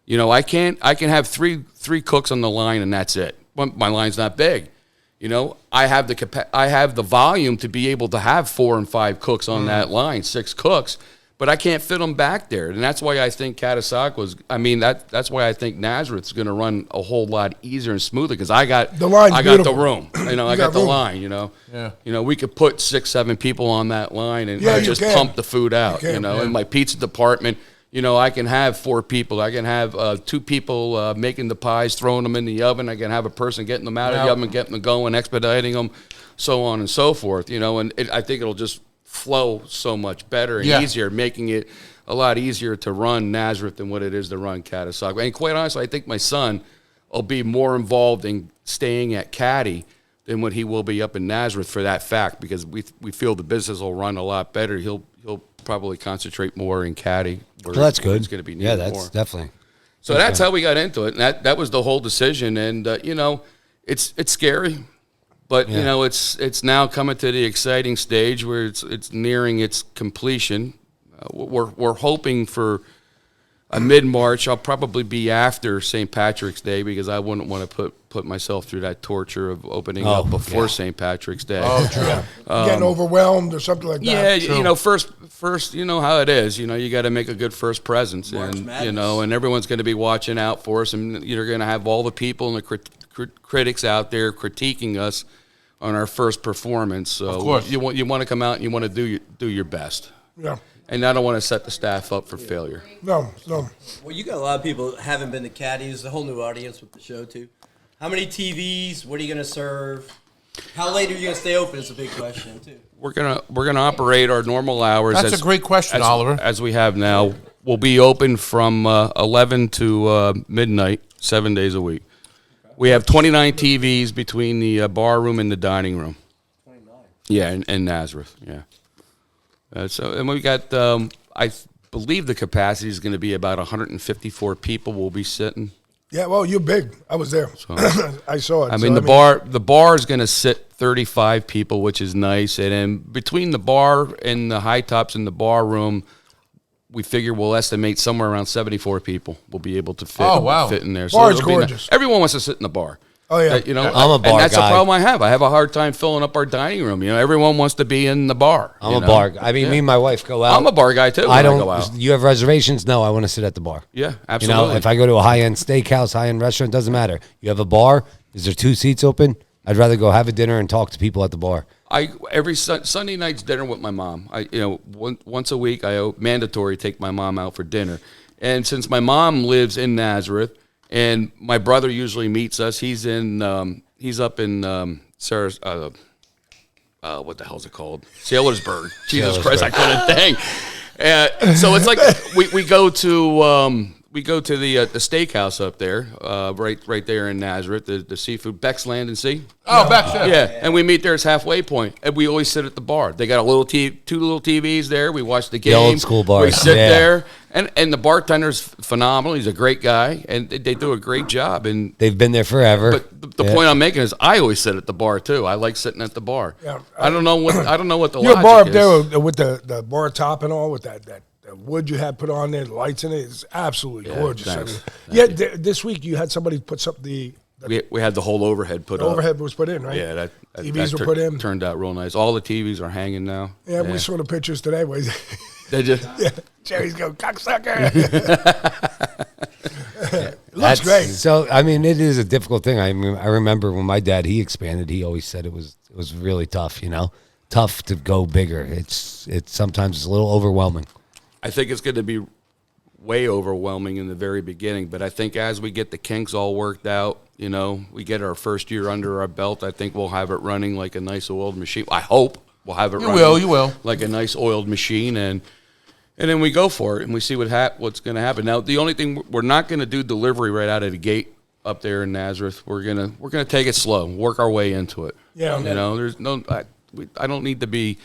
You know, I can have three cooks on the line and that's it. My line's not big. You know, I have the volume to be able to have 4 and 5 cooks on that line, 6 cooks, but I can't fit them back there, and that's why I think Catasauqua's. I mean, that's why I think Nazareth's going to run a whole lot easier and smoother because I got the room. You know, I got the line. You know, You know, we could put 6, 7 people on that line and just pump the food out. You know, in my pizza department. You know, I can have 4 people. I can have 2 people making the pies, throwing them in the oven. I can have a person getting them out of the oven, getting them going, expediting them, so on and so forth. You know, and I think it'll just flow so much better and easier, making it a lot easier to run Nazareth than what it is to run Catasauqua. And quite honestly, I think my son will be more involved in staying at Caddy than what he will be up in Nazareth for that fact, because we feel the business will run a lot better. He'll probably concentrate more in Caddy. Well, that's good. It's going to be needed that's more. definitely. So that's how we got into it, and that was the whole decision. And you know, it's scary, but you know, it's now coming to the exciting stage where it's nearing its completion. We're hoping for a mid-March. I'll probably be after St. Patrick's Day because I wouldn't want to put myself through that torture of opening up before St. Patrick's Day. Oh, true. Getting overwhelmed or something like that. Yeah, you know, first, you know how it is. You know, you got to make a good first presence, and you know, and everyone's going to be watching out for us, and you're going to have all the people and the critics out there critiquing us on our first performance. So of course. you want to come out and you want to do your best. Yeah. And I don't want to set the staff up for failure. No. Well, you got a lot of people that haven't been to Caddies, a whole new audience with the show, too. How many TVs? What are you going to serve? How late are you going to stay open is a big question, too. We're gonna operate our normal hours. That's a great question, Oliver. As we have now. We'll be open from 11 to midnight, 7 days a week. We have 29 TVs between the bar room and the dining room. 29? Yeah, in Nazareth, yeah. And we got, I believe the capacity is going to be about 154 people will be sitting Yeah, well, you're big. I was there. So, I saw it. I mean, the bar is going to sit 35 people, which is nice. And then between the bar and the high tops in the bar room, we figure we'll estimate somewhere around 74 people will be able to fit, fit in there. Bar is it'll be gorgeous. Everyone wants to sit in the bar. Oh, yeah. You know, I'm a bar and that's guy. the problem I have. I have a hard time filling up our dining room. You know, everyone wants to be in the bar. I'm a bar guy. I mean, me and my wife go out. I'm a bar guy, too. I when don't. go out. You have reservations? No, I want to sit at the bar. Yeah, You absolutely. know, if I go to a high-end steakhouse, high-end restaurant, doesn't matter. You have a bar. Is there 2 seats open? I'd rather go have a dinner and talk to people at the bar. Every Sunday night's dinner with my mom. Once a week, mandatory take my mom out for dinner. And since my mom lives in Nazareth, and my brother usually meets us, he's up in what the hell's it called? Sailorsburg. Jesus Christ, I couldn't think. So it's like we go to the steakhouse up there, right there in Nazareth, the seafood, Beck's Land and Sea. Oh, Beck's, Yeah, and we meet there as halfway point, and we always sit at the bar. They got a two little TVs there. We watch the game. The old school bar. We sit there, and the bartender's phenomenal. He's a great guy, and they do a great job. And They've been there forever. But the point I'm making is, I always sit at the bar too. I like sitting at the bar. Yeah, I don't know what the your logic bar up is. there with the bar top and all, with that wood you had put on there, the lights in it, is absolutely gorgeous. Thanks. This week you had somebody put something. We had the whole overhead put The up. overhead was put in, right? Yeah, that TVs were put in. Turned out real nice. All the TVs are hanging now. Yeah, we saw the pictures today. They just Yeah, Jerry's going, cocksucker. Looks great. So, I mean, it is a difficult thing. I mean, I remember when my dad, he expanded, he always said it was really tough, you know? Tough to go bigger. It's sometimes a little overwhelming. I think it's going to be way overwhelming in the very beginning, but I think as we get the kinks all worked out, you know, we get our first year under our belt, I think we'll have it running like a nice oiled machine. I hope we'll have it running. You will. Like a nice oiled machine, and then we go for it, and we see what's going to happen. Now, the only thing, we're not going to do delivery right out of the gate up there in Nazareth. We're gonna take it slow, work our way into it. Yeah. You know, there's no, I don't need to be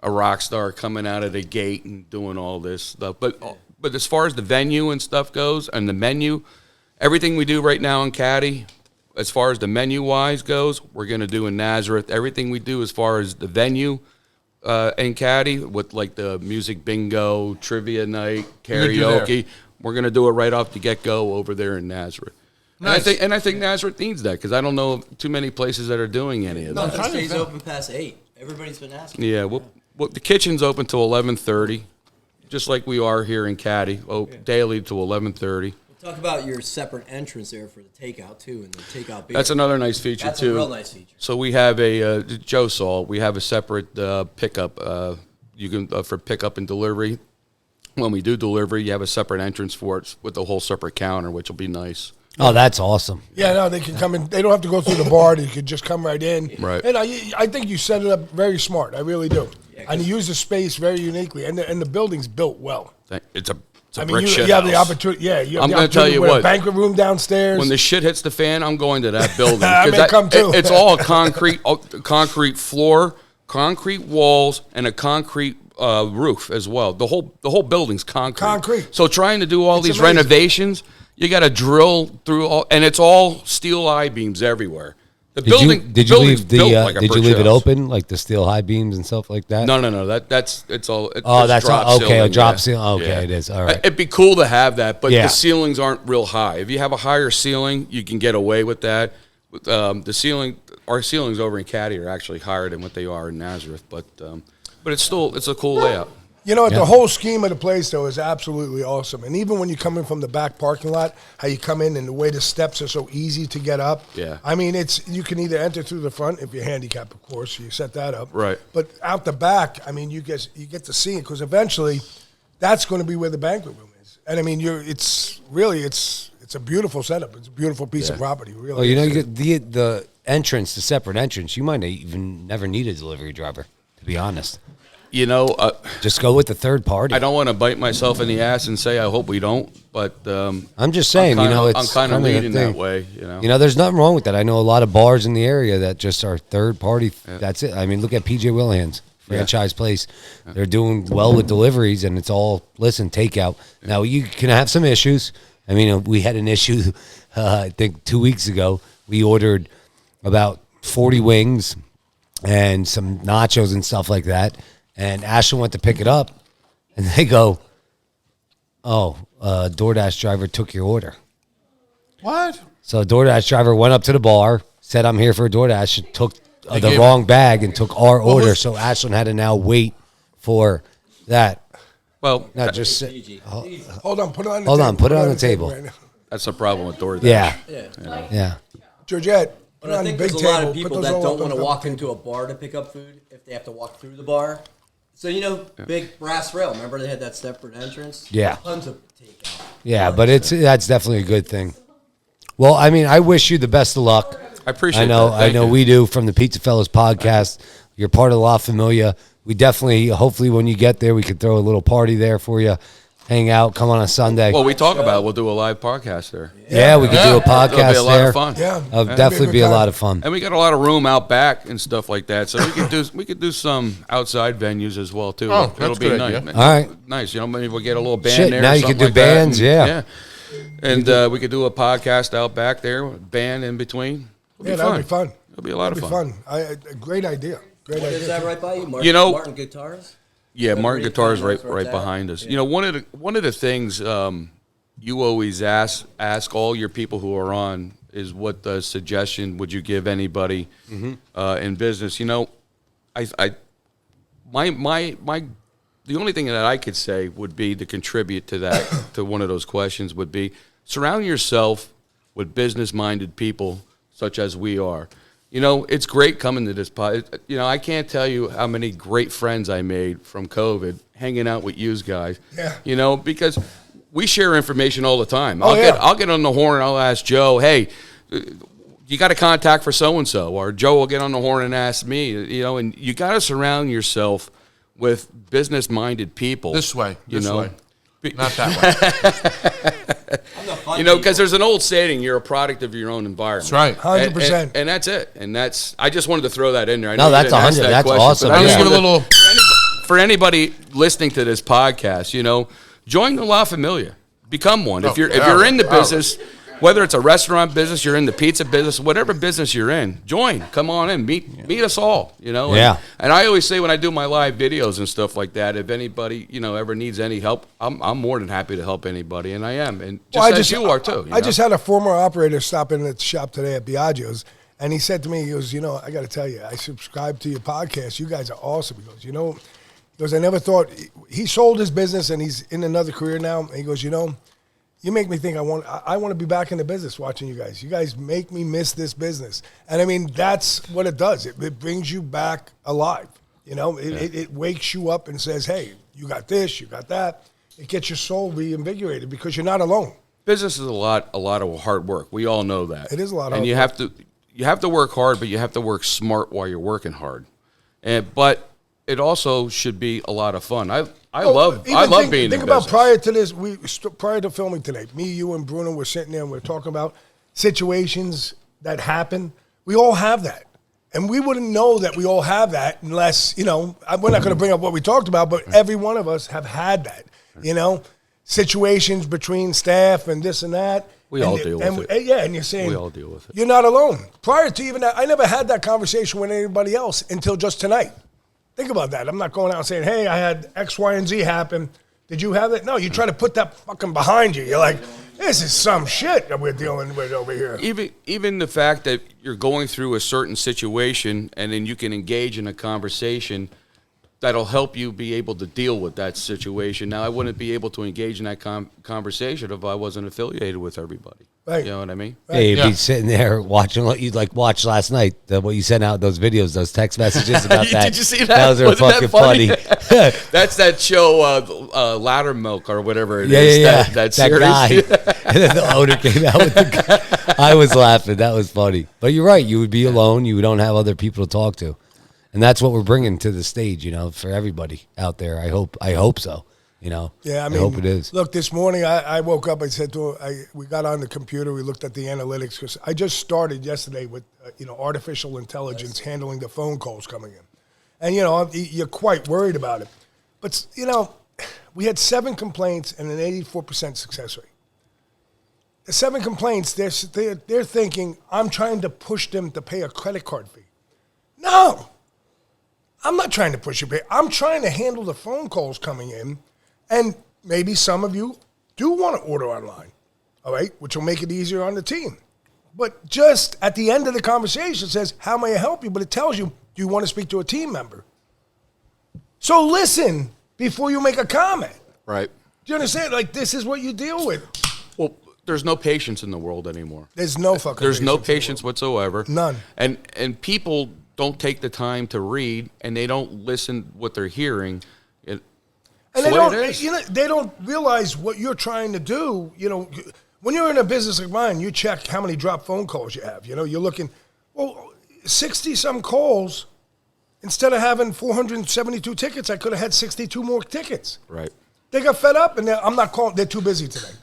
a rock star coming out of the gate and doing all this stuff. But as far as the venue and stuff goes, and the menu, everything we do right now in Caddy, as far as the menu-wise goes, we're going to do in Nazareth. Everything we do as far as the venue in Caddy, with like the music bingo, trivia night, karaoke, we're going to do it right off the get-go over there in Nazareth. Nice. And I think Nazareth needs that, because I don't know too many places that are doing any of that. Nothing stays open past 8. Everybody's been asking. Yeah, well, the kitchen's open till 11:30, just like we are here in Caddy, daily till 11:30. Talk about your separate entrance there for the takeout, too, and the takeout beer. That's another nice feature, That's too. a real nice feature. So we have a, Joe saw, we have a separate pickup. You can for pickup and delivery. When we do delivery, you have a separate entrance for it with a whole separate counter, which will be nice. Oh, that's awesome. Yeah, no, they can come in. They don't have to go through the bar. They could just come right in. Right. And I think you set it up very smart. I really do. And you use the space very uniquely. And the building's built well. It's a I mean, brick shit you have the house. opportunity. Yeah, you have I'm the gonna tell opportunity you with what. a banquet room downstairs. When the shit hits the fan, I'm going to that building. I may 'Cause come too. It's all concrete floor, concrete walls, and a concrete roof as well. The whole building's concrete. Concrete. So trying to do all It's these amazing. renovations, you got to drill through all, and it's all steel I-beams everywhere. The Did building. you building's leave the built like a did you brick leave it house. open, like the steel high beams and stuff like that? No. It's all. Oh, it's that's drop all, okay. ceiling, A drop yeah. ceiling. Okay, Yeah. it is. All right. It'd be cool to have that, but Yeah. the ceilings aren't real high. If you have a higher ceiling, you can get away with that. The ceiling, our ceilings over in Caddy are actually higher than what they are in Nazareth, but it's a cool layout. You know what? The whole scheme of the place, though, is absolutely awesome. And even when you come in from the back parking lot, how you come in and the way the steps are so easy to get up. Yeah. I mean, you can either enter through the front if you're handicapped, of course. You set that up. Right. But out the back, I mean, you get to see it because eventually that's going to be where the banquet room is. And I mean, it's a beautiful setup. It's a beautiful piece of property. Really. Well, you know, you get the entrance, the separate entrance. You might even never need a delivery driver, to be honest. You know, Just go with the third party. I don't want to bite myself in the ass and say I hope we don't, but I'm just saying, I'm it's kind of kinda a leaning that thing. way. You know, there's nothing wrong with that. I know a lot of bars in the area that just are third party. Yeah. That's it. I mean, look at PJ Williams, franchise place. They're doing well with deliveries, and it's all takeout. Now you can have some issues. I mean, we had an issue, I think 2 weeks ago. We ordered about 40 wings and some nachos and stuff like that. And Ashley went to pick it up, and they go, "Oh, DoorDash driver took your order." What? So a DoorDash driver went up to the bar, said, "I'm here for a DoorDash," and took the gave wrong bag and took our order. So Ashlyn had to now wait for that. Well, Not just sit. Hold on, put it on the Hold table. on, put it on the table. right now. that's the problem with DoorDash. Yeah, Yeah. yeah. Georgette, put But it I on the think big there's a table. lot of Put people those that all don't up want on to the walk table. into a bar to pick up food if they have to walk through the bar. So, you know, big brass rail. Remember they had that separate entrance? Yeah. Tons of takeout. Yeah, but that's definitely a good thing. Well, I mean, I wish you the best of luck. I appreciate I know, that. Thank I know you. we do from the PizzaFellas podcast. You're part of La Familia. We definitely, hopefully, when you get there, we could throw a little party there for you. Hang out, come on a Sunday. Well, we talk about we'll do a live podcast there. yeah, we could do a It'll podcast be a lot there. of fun. Yeah. It'll that'd definitely good be a time. lot of fun. And we got a lot of room out back and stuff like that, so we could do some outside venues as well too. Oh, It'll that's a be good nice. idea. All right. Nice. You know, maybe we'll get a little band Shit, there. now or you could something do like that, bands, yeah. And we could do a podcast out back there, band in between. Yeah, that'd be fun. It'll be a lot That'd of be fun. fun. Great idea. Great What idea. is that right by you? Martin, You know- Martin Guitars? Yeah, Martin Great Guitar's comments right there. behind us. Yeah. You know, one of the things you always ask all your people who are on is what suggestion would you give anybody in business? You know, the only thing that I could say would be to contribute to that to one of those questions would be surround yourself with business-minded people such as we are. You know, it's great coming to this pod. You know, I can't tell you how many great friends I made from COVID hanging out with you guys. Yeah. You know, because we share information all the time. Oh, yeah. I'll get on the horn and I'll ask Joe, hey, you got a contact for so-and-so? Or Joe will get on the horn and ask me, you know, and you got to surround yourself with business-minded people. This way. You This know? way. Not that way. You know, because there's an old saying, you're a product of your own environment. That's right. 100%. And that's it. And that's, I just wanted to throw that in there. I No, know you that's didn't ask 100. that That's question, awesome. but I I'm just gonna give a wanted little. for anybody listening to this podcast, you know, join the La Familia. Become one. If you're in the business, whether it's a restaurant business, you're in the pizza business, whatever business you're in, join. Come on in. Meet us all, you know. Yeah. And I always say when I do my live videos and stuff like that, if anybody, you know, ever needs any help, I'm more than happy to help anybody, and I am. And just you are too. I just had a former operator stop in at the shop today at Biagio's, and he said to me, he goes, you know, I got to tell you, I subscribe to your podcast. You guys are awesome. He goes, you know, I never thought, he sold his business and he's in another career now. And he goes, you know, you make me think I want to be back in the business watching you guys. You guys make me miss this business. And I mean, that's what it does. It brings you back alive. You know, it wakes you up and says, hey, you got this, you got that. It gets your soul reinvigorated because you're not alone. Business is a lot of hard work. We all know that. It is a lot of and hard you have to work hard, but you have to work smart while you're working hard. But it also should be a lot of fun. I love being in Think about business. prior to this, prior to filming today, me, you, and Bruno were sitting there and we're talking about situations that happen. We all have that. And we wouldn't know that we all have that unless, you know, we're not going to bring up what we talked about, but every one of us have had that, you know, situations between staff and this and that. We all deal with it. Yeah, and you're saying, We all deal with it. You're not alone. Prior to even that, I never had that conversation with anybody else until just tonight. Think about that. I'm not going out and saying, hey, I had X, Y, and Z happen. Did you have it? No, you try to put that fucking behind you. You're like, this is some shit that we're dealing with over here. Even the fact that you're going through a certain situation and then you can engage in a conversation that'll help you be able to deal with that situation. Now, I wouldn't be able to engage in that conversation if I wasn't affiliated with everybody. Right. You know what I mean? Hey, you'd Yeah. be sitting there watching what you'd like watch last night. What you sent out, those videos, those text messages about that. Did you see that? Those are Wasn't that fucking funny? funny. That's that show, Ladder Milk or whatever it Yeah, is. yeah, yeah. That series. guy. And then the owner came out with the guy. I was laughing. That was funny. But you're right. You would be alone. You don't have other people to talk to. And that's what we're bringing to the stage, you know, for everybody out there. I hope so, you know. Yeah, I mean, hope it is. Look, this morning I woke up. I said to her, we got on the computer. We looked at the analytics because I just started yesterday with artificial intelligence handling the phone calls coming in, and you're quite worried about it. But we had 7 complaints and an 84% success rate. the 7 complaints, they're thinking, I'm trying to push them to pay a credit card fee. No. I'm not trying to push you pay. I'm trying to handle the phone calls coming in, and maybe some of you do want to order online, all right, which will make it easier on the team. But just at the end of the conversation, it says, how may I help you? But it tells you, do you want to speak to a team member? So listen before you make a comment. Right. Do you understand? Like, this is what you deal with. Well, there's no patience in the world anymore. There's no fucking There's no patience in the patience whatsoever. None. And people don't take the time to read, and they don't listen what they're hearing. And It's they what don't, it is. they don't realize what you're trying to do. You know, when you're in a business like mine, you check how many drop phone calls you have. You know, you're looking, 60-some calls. Instead of having 472 tickets, I could have had 62 more tickets. Right. They got fed up, and I'm not calling. They're too busy today.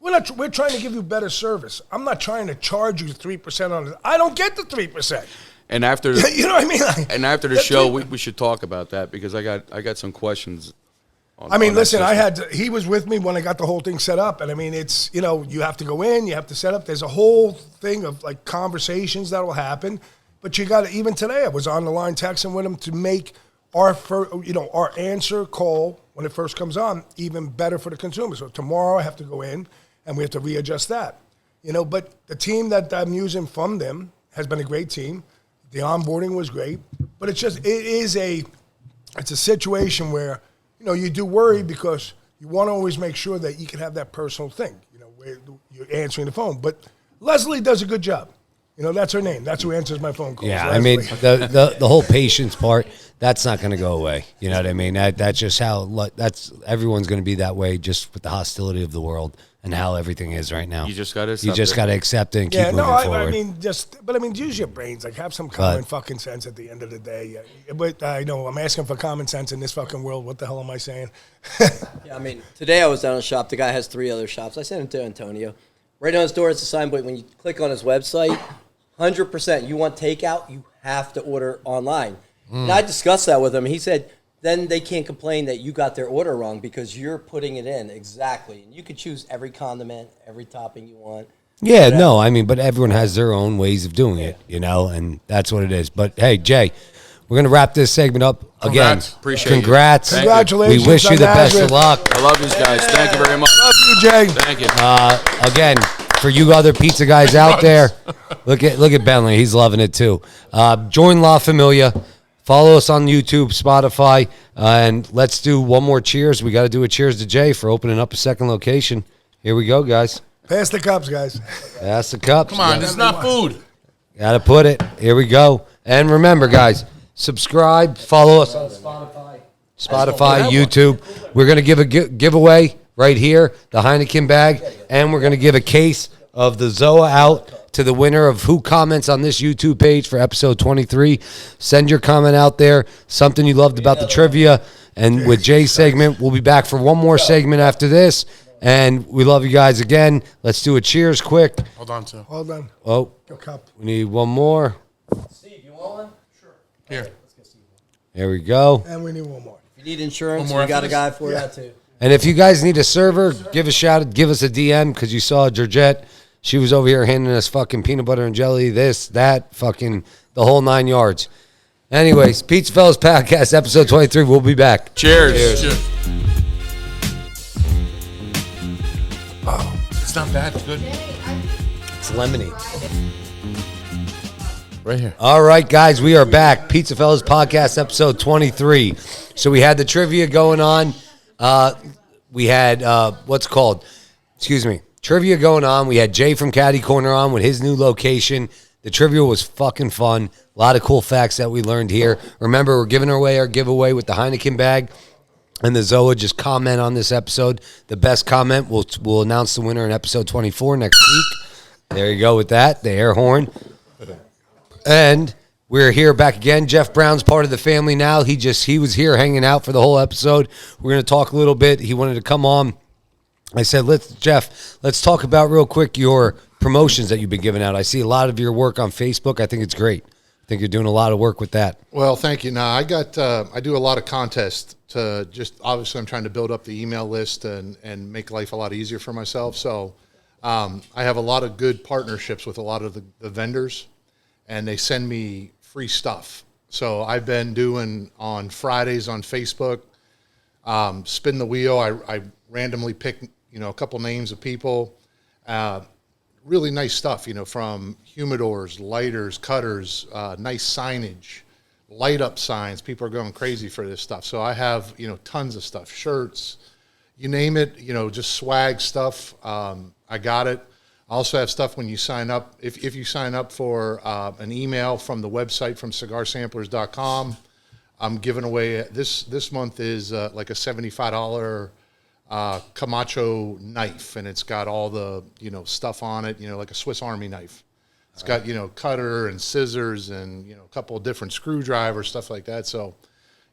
We're trying to give you better service. I'm not trying to charge you 3% on it. I don't get the 3%. And after You know what I mean? Like, and after the that show, 3%. we should talk about that because I got some questions. I mean, on that listen, system. he was with me when I got the whole thing set up. And I mean, it's, you have to go in, you have to set up. There's a whole thing of like conversations that will happen. But you got to, even today, I was on the line texting with him to make our answer call when it first comes on even better for the consumer. So tomorrow I have to go in and we have to readjust that. But the team that I'm using from them has been a great team. The onboarding was great. But it's a situation where, you do worry because you want to always make sure that you can have that personal thing, where you're answering the phone. But Leslie does a good job. That's her name. That's who answers my phone calls. Yeah, Leslie. I mean, the whole patience part, that's not going to go away. You know what I mean? That's just how, everyone's going to be that way just with the hostility of the world and how everything is right now. You just got to accept it and keep moving forward. I mean, use your brains. Like, have some common fucking sense at the end of the day. Yeah. But I know I'm asking for common sense in this fucking world. What the hell am I saying? Yeah, I mean, today I was down in a shop. The guy has 3 other shops. I sent him to Antonio. Right on his door, it's a sign, but when you click on his website, 100%, you want takeout, you have to order online. And I discussed that with him. He said, then they can't complain that you got their order wrong because you're putting it in exactly. And you could choose every condiment, every topping you want. Yeah, no, I mean, but everyone has their own ways of doing it, and that's what it is. But, hey, Jay, we're going to wrap this segment up again. Congrats. Appreciate you. Congrats. Thank you. Congratulations. We wish you on the best of Nazareth. luck. I love these guys. Thank you very much. Love you, Jay. Thank you. Again, for you other pizza guys out there, look at Bentley. He's loving it too. Join La Familia. Follow us on YouTube, Spotify, and let's do one more cheers. We got to do a cheers to Jay for opening up a second location. Here we go, guys. Pass the cups, guys. Pass the cups. Come on, this is not food. Got to put it. Here we go. And remember, guys, subscribe. Follow us on Spotify, YouTube. We're going to give a giveaway right here, the Heineken bag, and we're going to give a case of the Zoa out to the winner of who comments on this YouTube page for episode 23. Send your comment out there, something you loved about the trivia. And with Jay's segment, we'll be back for one more segment after this. And we love you guys again. Let's do a cheers quick. Hold on, sir. Hold on. Oh, Your cup. we need one more. Steve, you want one? Here. There we go. And we need one more. If you need insurance, One more we got after a guy for that too. And if you guys need a server, give a shout, give us a DM because you saw Georgette. She was over here handing us fucking peanut butter and jelly, this, that, fucking the whole 9 yards. Anyways, PizzaFellas Podcast, episode 23. We'll be back. Cheers. Cheers. Oh, it's not bad. It's good. It's lemony. Right here. All right, guys, we are back. PizzaFellas Podcast, episode 23. So we had the trivia going on. We had, trivia going on. We had Jay from Caddy Corner on with his new location. The trivia was fucking fun. A lot of cool facts that we learned here. Remember, we're giving away our giveaway with the Heineken bag and the Zoa. Just comment on this episode. The best comment, we'll announce the winner in episode 24 next week. There you go with that, the air horn. And we're here back again. Jeff Brown's part of the family now. He was here hanging out for the whole episode. We're going to talk a little bit. He wanted to come on. I said, let's talk about real quick your promotions that you've been giving out. I see a lot of your work on Facebook. I think it's great. I think you're doing a lot of work with that. Well, thank you. Now, I do a lot of contests obviously I'm trying to build up the email list and make life a lot easier for myself. So I have a lot of good partnerships with a lot of the vendors, and they send me free stuff. So I've been doing on Fridays on Facebook, spin the wheel. I randomly pick, a couple names of people, really nice stuff, from humidors, lighters, cutters, nice signage, light up signs. People are going crazy for this stuff. So I have, tons of stuff, shirts, you name it, just swag stuff. I got it. I also have stuff when you sign up. If you sign up for an email from the website from cigarsamplers.com, I'm giving away this month is like a $75 Camacho knife, and it's got all the stuff on it, like a Swiss Army knife. It's got cutter and scissors and a couple of different screwdrivers, stuff like that. So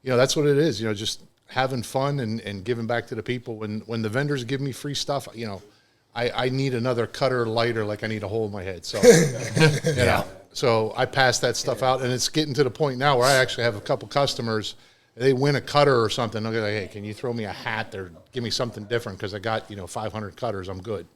that's what it is. Just having fun and giving back to the people. When the vendors give me free stuff, I need another cutter lighter, like I need a hole in my head. So so I pass that stuff out, and it's getting to the point now where I actually have a couple customers. They win a cutter or something. They'll be like, "Hey, can you throw me a hat or give me something different? Because I got 500 cutters. I'm good."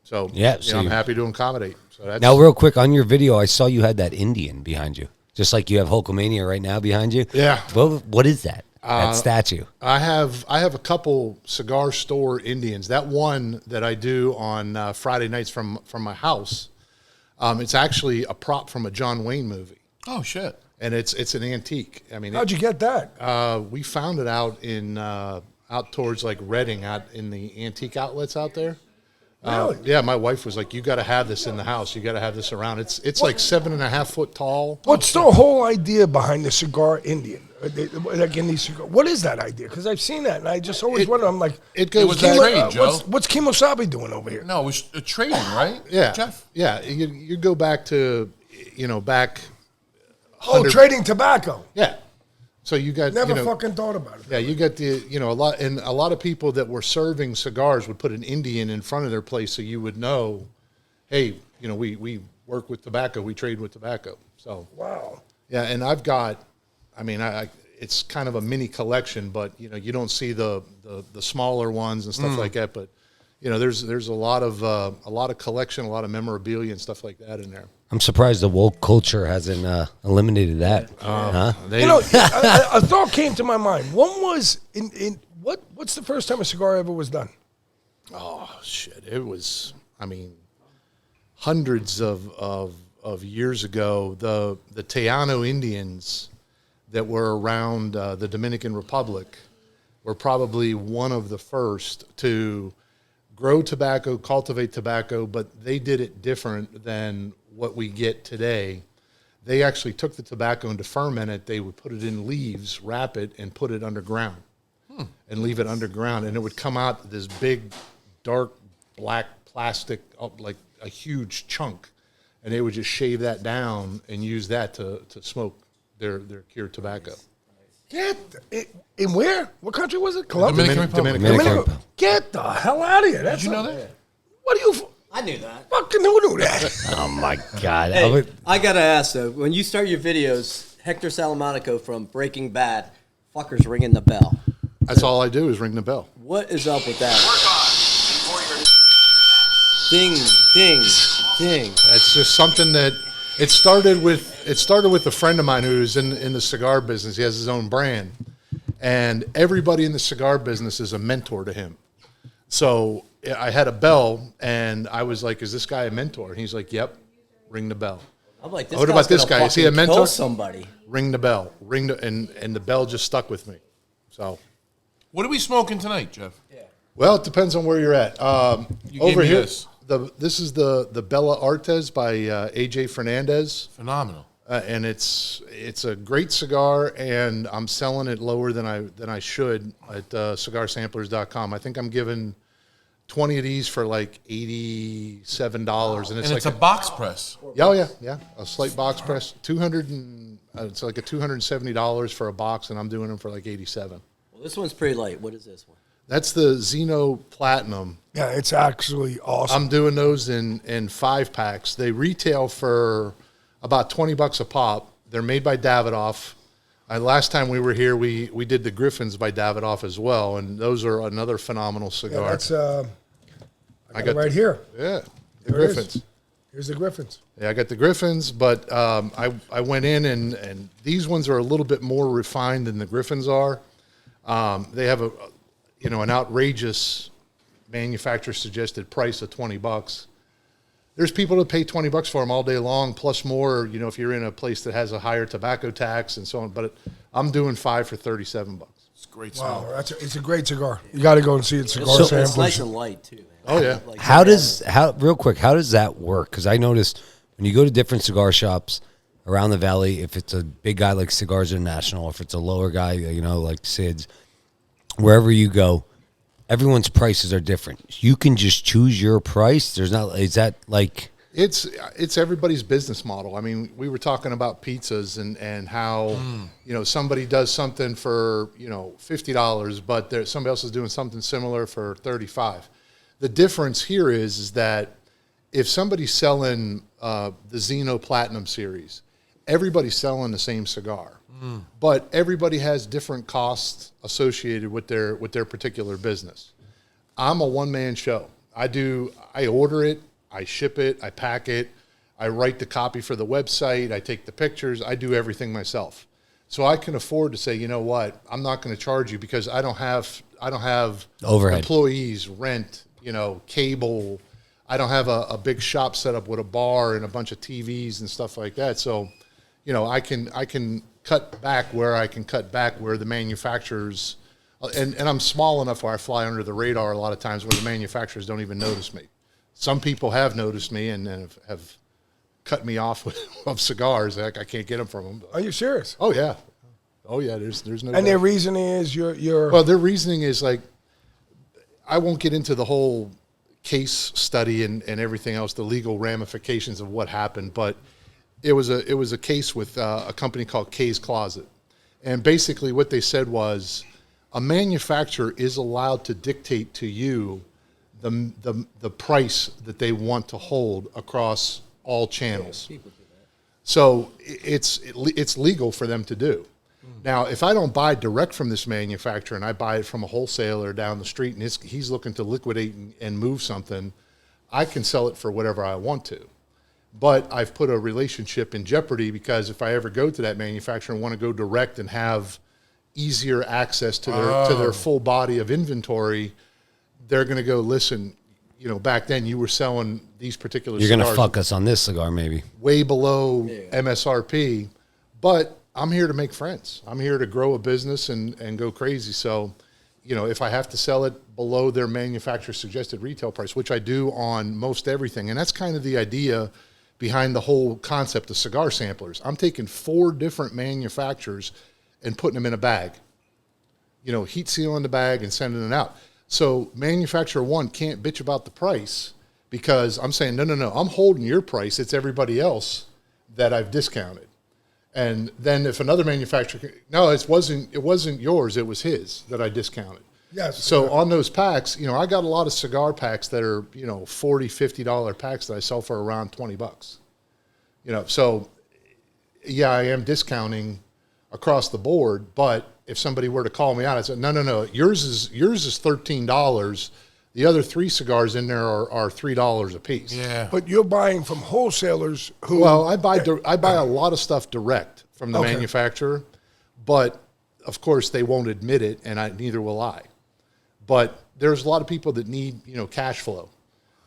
So I'm happy to accommodate. So that's, now, real quick on your video, I saw you had that Indian behind you, just like you have Hulkamania right now behind you. Yeah. What is that? That statue. I have a couple cigar store Indians. That one that I do on Friday nights from my house, it's actually a prop from a John Wayne movie. Oh shit! And it's an antique. I mean, how'd you get that? We found it out in out towards like Reading, out in the antique outlets out there. Really? Yeah, my wife was like, "You got to have this in the house. You got to have this around." It's like 7.5 foot tall. What's the whole idea behind the cigar Indian? Like in these cigar, what is that idea? Because I've seen that, and I just always wonder. I'm like, it goes was back. a trade, Joe. What's Kimosabi doing over here? No, it was a trading, right? Yeah, Jeff. Yeah, you go back to back. Oh, trading tobacco. Yeah. So you got Never fucking thought about it. Yeah, you got the a lot of people that were serving cigars would put an Indian in front of their place so you would know, hey, we work with tobacco, we trade with tobacco. So wow. Yeah, and I've got, it's kind of a mini collection, but you don't see the smaller ones and stuff like that. But there's a lot of collection, a lot of memorabilia and stuff like that in there. I'm surprised the woke culture hasn't eliminated that. Huh? A thought came to my mind. One was what's the first time a cigar ever was done? Oh shit! It was, hundreds of years ago. The Tejano Indians that were around the Dominican Republic were probably one of the first to grow tobacco, cultivate tobacco, but they did it different than what we get today. They actually took the tobacco and to ferment it, they would put it in leaves, wrap it, and put it underground and leave it underground. And it would come out this big, dark, black plastic, like a huge chunk. And they would just shave that down and use that to smoke their cured tobacco. In where? What country was it? Colombia? Dominican Republic. Get the hell out of here. Did you know that? What do you... I knew that. Fucking who knew that? Oh my God! Hey, I gotta ask though, when you start your videos, Hector Salamanca from Breaking Bad, fuckers ringing the bell. That's all I do is ring the bell. What is up with that? Ding, ding, ding. It's just something that it started with a friend of mine who's in the cigar business. He has his own brand, and everybody in the cigar business is a mentor to him. So I had a bell, and I was like, "Is this guy a mentor?" And he's like, "Yep, ring the bell." I'm like, what about this guy? Is he a mentor? Kill somebody. Ring the bell. And the bell just stuck with me. So, What are we smoking tonight, Jeff? well, it depends on where you're at. You Over gave me here, this. this is the Bella Artes by AJ Fernandez. Phenomenal. And it's a great cigar, and I'm selling it lower than I should at cigarsamplers.com. I think I'm giving 20 of these for like $87, and It's a box press. yeah, a slight box press. It's like a $270 for a box, and I'm doing them for like $87. Well, this one's pretty light. What is this one? That's the Xeno Platinum. Yeah, it's actually awesome. I'm doing those in 5-packs. They retail for about $20 a pop. They're made by Davidoff. Last time we were here, we did the Griffins by Davidoff as well, and those are another phenomenal cigar. Yeah, I got it right here. Yeah, the There it is. Griffins. Here's the Griffins. Yeah, I got the Griffins, but I went in and these ones are a little bit more refined than the Griffins are. They have an outrageous manufacturer suggested price of $20. There's people that pay $20 for them all day long, plus more. If you're in a place that has a higher tobacco tax and so on. But I'm doing 5 for $37. It's great Wow, smell. it's a great cigar. You got to go and see it. Cigar It's samplers. nice and light too. Man. Oh yeah. Like, Real quick, how does that work? Because I noticed when you go to different cigar shops around the valley, if it's a big guy like Cigars International, if it's a lower guy, like Sid's, wherever you go, everyone's prices are different. You can just choose your price. Is that like? It's everybody's business model. I mean, we were talking about pizzas and how somebody does something for $50, but somebody else is doing something similar for $35. The difference here is that if somebody's selling the Zeno Platinum series, everybody's selling the same cigar, but everybody has different costs associated with their particular business. I'm a one-man show. I order it, I ship it, I pack it, I write the copy for the website, I take the pictures, I do everything myself. So I can afford to say, you know what, I'm not going to charge you because I don't have Overhead. employees, rent, cable. I don't have a big shop set up with a bar and a bunch of TVs and stuff like that. So, I can cut back where I can cut back where the manufacturers, and I'm small enough where I fly under the radar a lot of times where the manufacturers don't even notice me. Some people have noticed me and have cut me off of cigars. I can't get them from them. Are you serious? Oh yeah. There's no. And their reasoning is you're. Well, their reasoning is like, I won't get into the whole case study and everything else, the legal ramifications of what happened, but it was a case with a company called Kay's Closet, and basically what they said was a manufacturer is allowed to dictate to you the price that they want to hold across all channels. So it's legal for them to do. Now, if I don't buy direct from this manufacturer and I buy it from a wholesaler down the street and he's looking to liquidate and move something, I can sell it for whatever I want to. But I've put a relationship in jeopardy because if I ever go to that manufacturer and want to go direct and have easier access to their full body of inventory, they're going to go, listen, back then you were selling these particular You're going to cigars fuck us on this cigar, maybe. way below MSRP, but I'm here to make friends. I'm here to grow a business and go crazy. So, if I have to sell it below their manufacturer suggested retail price, which I do on most everything, and that's kind of the idea behind the whole concept of cigar samplers. I'm taking 4 different manufacturers and putting them in a bag, heat sealing the bag and sending it out. So manufacturer 1 can't bitch about the price because I'm saying, no, I'm holding your price. It's everybody else that I've discounted. And then if another manufacturer, no, it wasn't yours, it was his that I discounted. Yes. So on those packs, I got a lot of cigar packs that are, $40, $50 packs that I sell for around $20. So yeah, I am discounting across the board, but if somebody were to call me out, I said, no, yours is $13. The other 3 cigars in there are $3 a piece. Yeah. But you're buying from wholesalers who. Well, I buy a lot of stuff direct from the manufacturer, but of course they won't admit it, and neither will I. But there's a lot of people that need cash flow,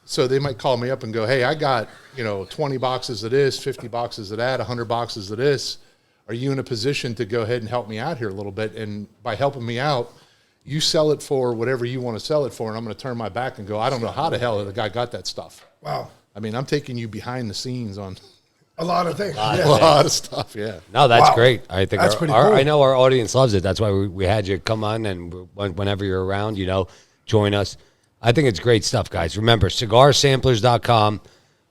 so they might call me up and go, "Hey, I got 20 boxes of this, 50 boxes of that, 100 boxes of this. Are you in a position to go ahead and help me out here a little bit?" And by helping me out, you sell it for whatever you want to sell it for, and I'm going to turn my back and go, I don't know how the hell the guy got that stuff. Wow. I mean, I'm taking you behind the scenes on A lot of things. a lot of stuff, yeah. No, that's Wow. great. I think That's pretty cool. I know our audience loves it. That's why we had you come on, and whenever you're around, join us. I think it's great stuff, guys. Remember, cigarsamplers.com.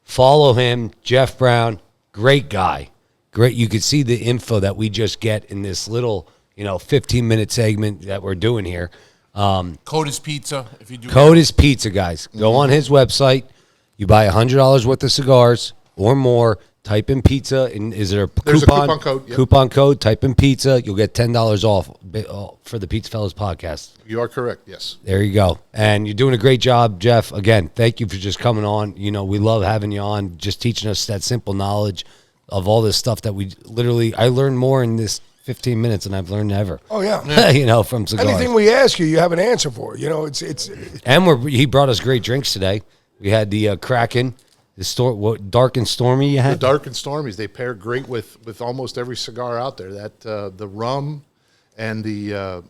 Follow him, Jeff Brown. Great guy. Great. You can see the info that we just get in this little, 15-minute segment that we're doing here. Code is pizza. If you do Code is pizza, guys. Go on his website. You buy $100 worth of cigars or more, Type in pizza, and is there a There's a coupon? coupon code, yep. Coupon code. Type in pizza. You'll get $10 off for the PizzaFellas podcast. You are correct. Yes. There you go. And you're doing a great job, Jeff. Again, thank you for just coming on. You know, we love having you on, just teaching us that simple knowledge of all this stuff that we literally, I learned more in this 15 minutes than I've learned ever. Oh, yeah. You know, from cigars. Anything we ask you, you have an answer for. You know, it's And he brought us great drinks today. We had the Kraken, dark and stormy you The had. dark and stormies, they pair great with almost every cigar out there. That the rum and the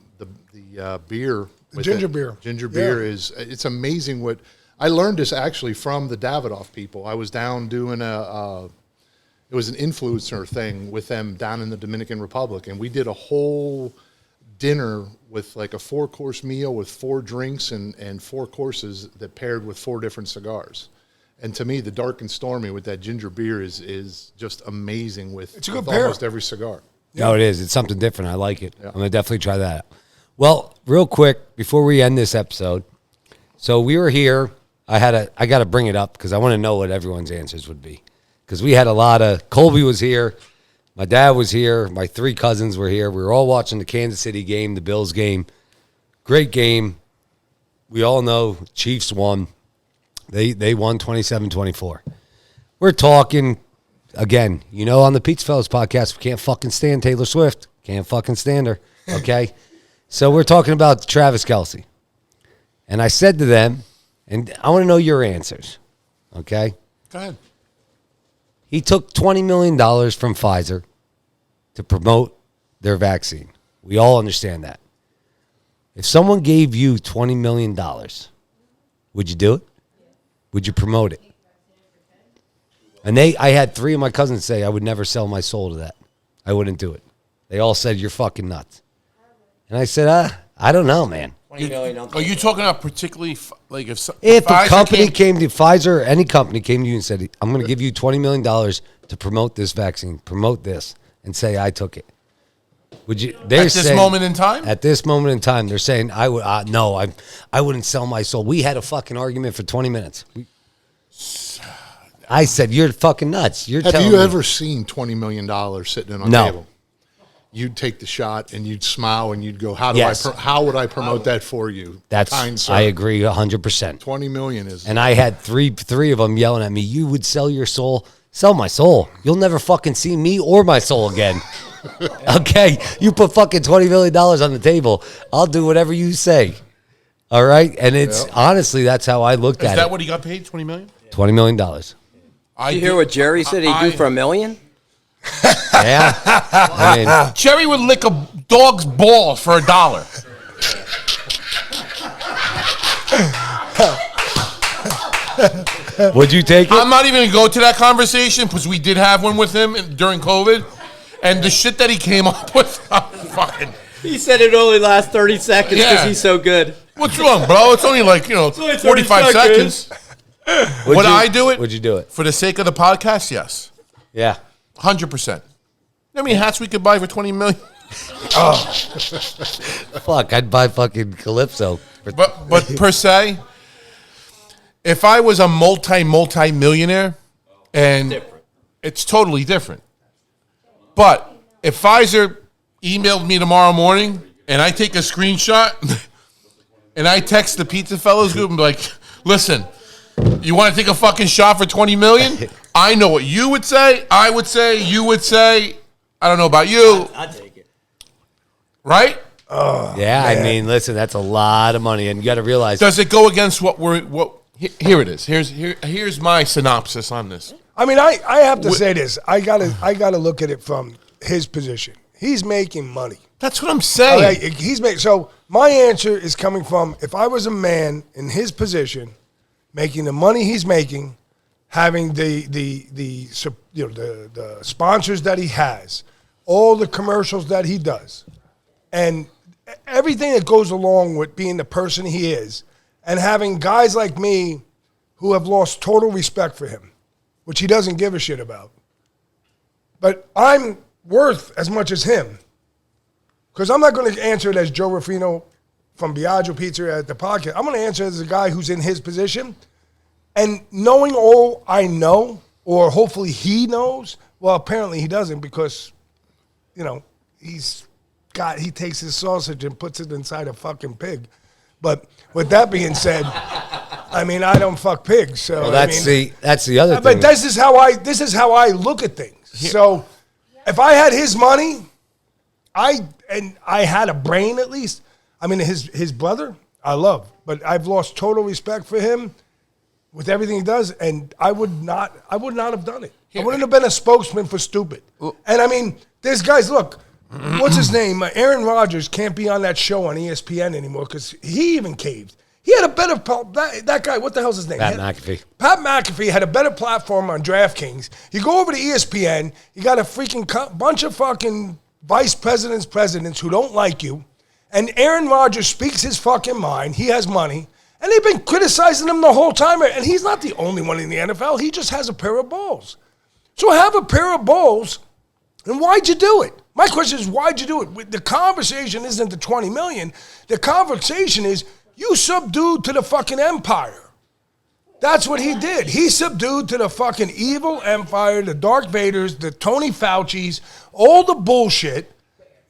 beer, with ginger it. beer. Ginger beer Yeah. it's amazing what I learned this actually from the Davidoff people. I was down doing it was an influencer thing with them down in the Dominican Republic, and we did a whole dinner with like a 4-course meal with 4 drinks and 4 courses that paired with 4 different cigars. And to me, the dark and stormy with that ginger beer is just amazing with, It's a good with pair. almost every cigar. No, it is. It's something different. I like it. I'm going to definitely try that out. Well, real quick, before we end this episode, so we were here. I got to bring it up because I want to know what everyone's answers would be. Because we had a lot of, Colby was here, my dad was here, my 3 cousins were here. We were all watching the Kansas City game, the Bills game. Great game. We all know Chiefs won. They won 27-24. We're talking, again, you know, on the PizzaFellas podcast, we can't fucking stand Taylor Swift. Can't fucking stand her, okay? So we're talking about Travis Kelce. And I said to them, and I want to know your answers, okay? Go ahead. He took $20 million from Pfizer to promote their vaccine. We all understand that. If someone gave you $20 million, would you do it? Would you promote it? And I had 3 of my cousins say I would never sell my soul to that. I wouldn't do it. They all said, you're fucking nuts. And I said, I don't know, man. Are you talking about particularly like if If a Pfizer company came to Pfizer, any company came to you and said, I'm going to give you $20 million to promote this vaccine, promote this, and say I took it. Would you? at this moment in time? At this moment in time, they're saying I would. No, I wouldn't sell my soul. We had a fucking argument for 20 minutes. I said you're fucking nuts. You're Have telling you me. ever seen $20 million sitting on a No. table? You'd take the shot and you'd smile and you'd go, how Yes. how would I promote that for you? That's. Kind sir? I agree 100%. 20 million is. And I had three of them yelling at me. You would sell your soul. Sell my soul. You'll never fucking see me or my soul again. Okay, you put fucking $20 million on the table. I'll do whatever you say. All right, and it's honestly that's how I looked Is at that it. what he got paid? $20 million? $20 million. You hear what Jerry said he'd do for $1 million? Yeah, I mean, Jerry would lick a dog's balls for $1. would you take it? I'm not even going to go to that conversation because we did have one with him during COVID. And the shit that he came up with, I'm fucking. He said it only lasts 30 seconds because Yeah. he's so good. What's wrong, bro? It's only like, only 30 45 seconds. Would Would you- I do it? Would you do it? For the sake of the podcast, yes. Yeah. 100%. How many hats we could buy for $20 million? Fuck, I'd buy fucking Calypso. But per se, if I was a multi-millionaire, and it's totally different. But if Pfizer emailed me tomorrow morning and I take a screenshot and I text the PizzaFellas group and be like, listen, you want to take a fucking shot for $20 million? I know what you would say. I would say, you would say. I don't know about you. I'd take it. Right? Yeah, I mean, listen, that's a lot of money, and you got to realize. Does it go against what here it is. Here's my synopsis on this. I mean, I have to say this. I gotta look at it from his position. He's making money. That's what I'm saying. All right, he's making. So my answer is coming from if I was a man in his position, making the money he's making, having the sponsors that he has, all the commercials that he does, and everything that goes along with being the person he is, and having guys like me who have lost total respect for him, which he doesn't give a shit about. But I'm worth as much as him. Because I'm not going to answer it as Joe Ruffino from Biagio Pizza at the podcast. I'm going to answer it as a guy who's in his position. And knowing all I know, or hopefully he knows. Well, apparently he doesn't because, you know, he takes his sausage and puts it inside a fucking pig. But with that being said, I mean, I don't fuck pigs, so Well, that's the other thing. But this is how I look at things. So if I had his money, I had a brain at least. I mean, his brother, I love, but I've lost total respect for him with everything he does, and I would not have done it. I wouldn't have been a spokesman for stupid. And I mean, there's guys. Look, what's his name? Aaron Rodgers can't be on that show on ESPN anymore because he even caved. He had a better that guy. What the hell's his name? Pat McAfee. Pat McAfee had a better platform on DraftKings. You go over to ESPN, you got a freaking bunch of fucking vice presidents who don't like you, and Aaron Rodgers speaks his fucking mind. He has money, and they've been criticizing him the whole time. And he's not the only one in the NFL. He just has a pair of balls. So have a pair of balls, and why'd you do it? My question is, why'd you do it? The conversation isn't the $20 million. The conversation is, you subdued to the fucking empire. That's what he did. He subdued to the fucking evil empire, the Darth Vaders, the Tony Faucis, all the bullshit.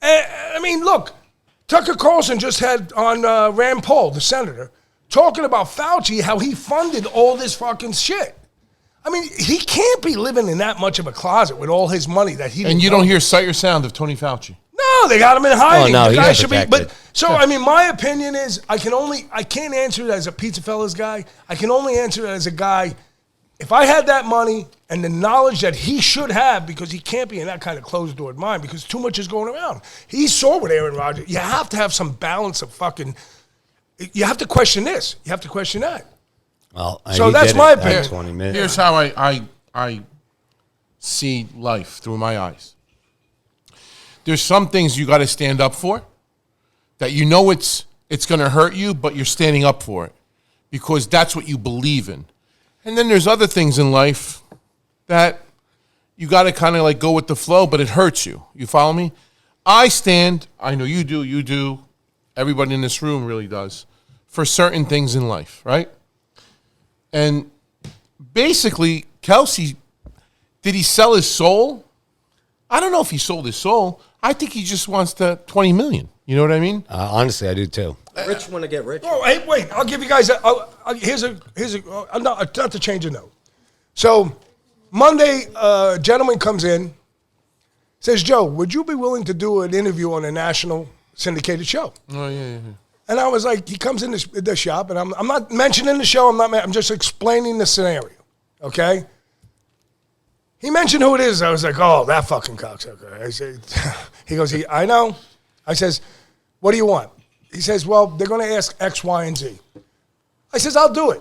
And, I mean, look, Tucker Carlson just had on Rand Paul, the senator, talking about Fauci, how he funded all this fucking shit. I mean, he can't be living in that much of a closet with all his money that he. And you don't hear sight or sound of Tony Fauci. No, they got him in hiding. Oh, no, the guy he's should be. protected. But so I mean, my opinion is I can't answer it as a PizzaFellas guy. I can only answer it as a guy. If I had that money and the knowledge that he should have, because he can't be in that kind of closed-door mind because too much is going around. He saw with Aaron Rodgers. You have to have some balance of fucking. You have to question this. You have to question that. Well, So he that's did my it. opinion. 20 minutes. Here's how I see life through my eyes. There's some things you got to stand up for that you know it's going to hurt you, but you're standing up for it because that's what you believe in. And then there's other things in life that you got to kind of like go with the flow, but it hurts you. You follow me? I know you do, everybody in this room really does, for certain things in life, right? And basically, Kelsey, did he sell his soul? I don't know if he sold his soul. I think he just wants the $20 million. You know what I mean? Honestly, I do too. Rich want to get rich. Oh, hey, wait! I'll give you guys. Here's a. Not to change a note. So Monday, a gentleman comes in, says, "Joe, would you be willing to do an interview on a national syndicated show?" Oh yeah. And I was like, he comes in the shop, and I'm not mentioning the show. I'm just explaining the scenario. Okay. He mentioned who it is. I was like, oh, that fucking cocksucker. I said, he goes, I know. I says, what do you want? He says, well, they're going to ask X, Y, and Z. I says, I'll do it.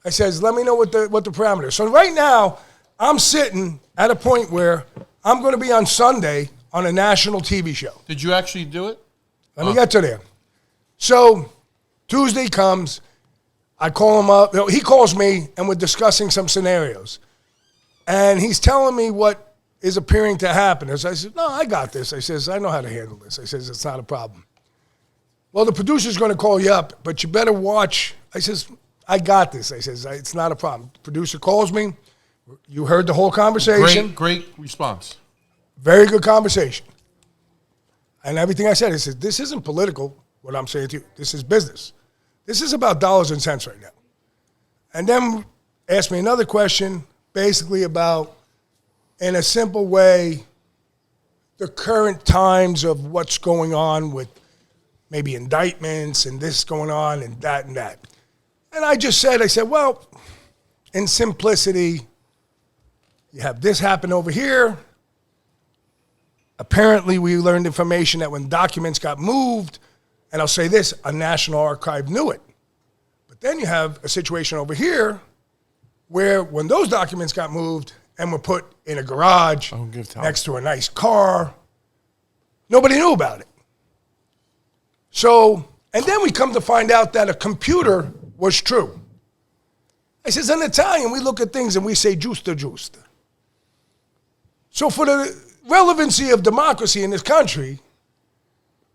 I says, let me know what the parameters. So right now, I'm sitting at a point where I'm going to be on Sunday on a national TV show. Did you actually do it? Let me get to there. So Tuesday comes, I call him up. He calls me, and we're discussing some scenarios. And he's telling me what is appearing to happen. I said, no, I got this. I says, I know how to handle this. I says, it's not a problem. Well, the producer's going to call you up, but you better watch. I says, I got this. I says, it's not a problem. The producer calls me. You heard the whole conversation. Great response. Very good conversation. And everything I said, I said, this isn't political, what I'm saying to you. This is business. This is about dollars and cents right now. And then asked me another question, basically about, in a simple way, the current times of what's going on with maybe indictments and this going on and that and that. And I said, well, in simplicity, you have this happen over here. Apparently, we learned information that when documents got moved, and I'll say this, a National Archive knew it. But then you have a situation over here where when those documents got moved and were put in a garage next to a nice car, nobody knew about it. So, and then we come to find out that a computer was true. I says, in Italian, we look at things and we say giusto, giusto. So for the relevancy of democracy in this country,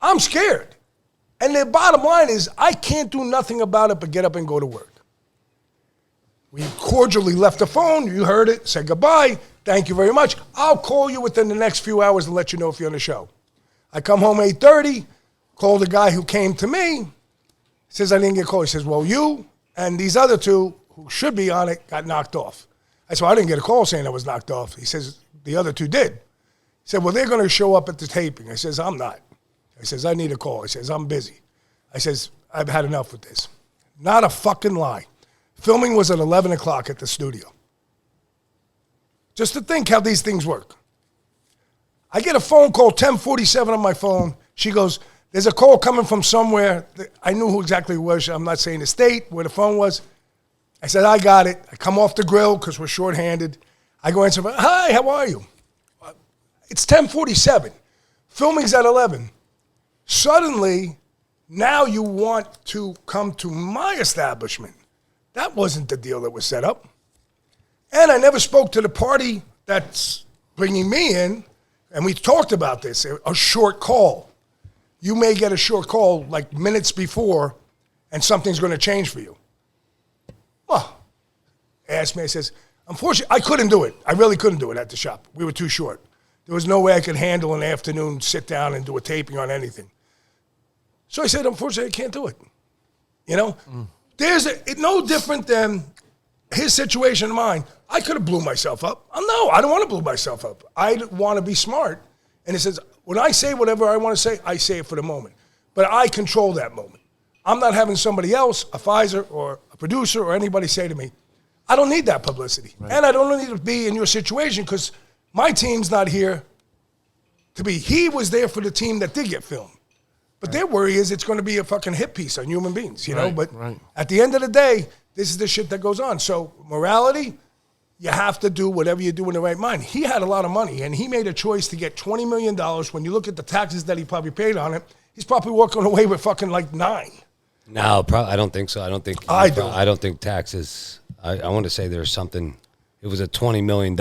I'm scared. And the bottom line is, I can't do nothing about it but get up and go to work. We cordially left the phone. You heard it. Said goodbye. Thank you very much. I'll call you within the next few hours and let you know if you're on the show. I come home 8:30, call the guy who came to me. Says I didn't get called. He says, well, you and these other two who should be on it got knocked off. I said, well, I didn't get a call saying I was knocked off. He says, the other two did. He said, well, they're going to show up at the taping. I says, I'm not. I says, I need a call. I says, I'm busy. I says, I've had enough with this. Not a fucking lie. Filming was at 11 o'clock at the studio. Just to think how these things work. I get a phone call, 10:47 on my phone. She goes, there's a call coming from somewhere. I knew who exactly it was. I'm not saying the state, where the phone was. I said, I got it. I come off the grill because we're shorthanded. I go answer, hi, how are you? It's 10:47. Filming's at 11. Suddenly, now you want to come to my establishment. That wasn't the deal that was set up. And I never spoke to the party that's bringing me in, and we talked about this, a short call. You may get a short call like minutes before, and something's going to change for you. Well, asked me, I says, unfortunately, I couldn't do it. I really couldn't do it at the shop. We were too short. There was no way I could handle an afternoon, sit down and do a taping on anything. So I said, unfortunately, I can't do it. You know? There's no different than his situation and mine. I could have blew myself up. No, I don't want to blow myself up. I want to be smart. And it says, when I say whatever I want to say, I say it for the moment. But I control that moment. I'm not having somebody else, a Pfizer or a producer or anybody say to me, I don't need that publicity. Right. And I don't need to be in your situation because my team's not here to be. He was there for the team that did get filmed. But their worry is it's going to be a fucking hit piece on human beings, you know? But at the end of the day, this is the shit that goes on. So morality, you have to do whatever you do in the right mind. He had a lot of money, and he made a choice to get $20 million. When you look at the taxes that he probably paid on it, he's probably walking away with fucking like 9. No, I don't think so. I don't think taxes. I want to say there's something. It was a $20 million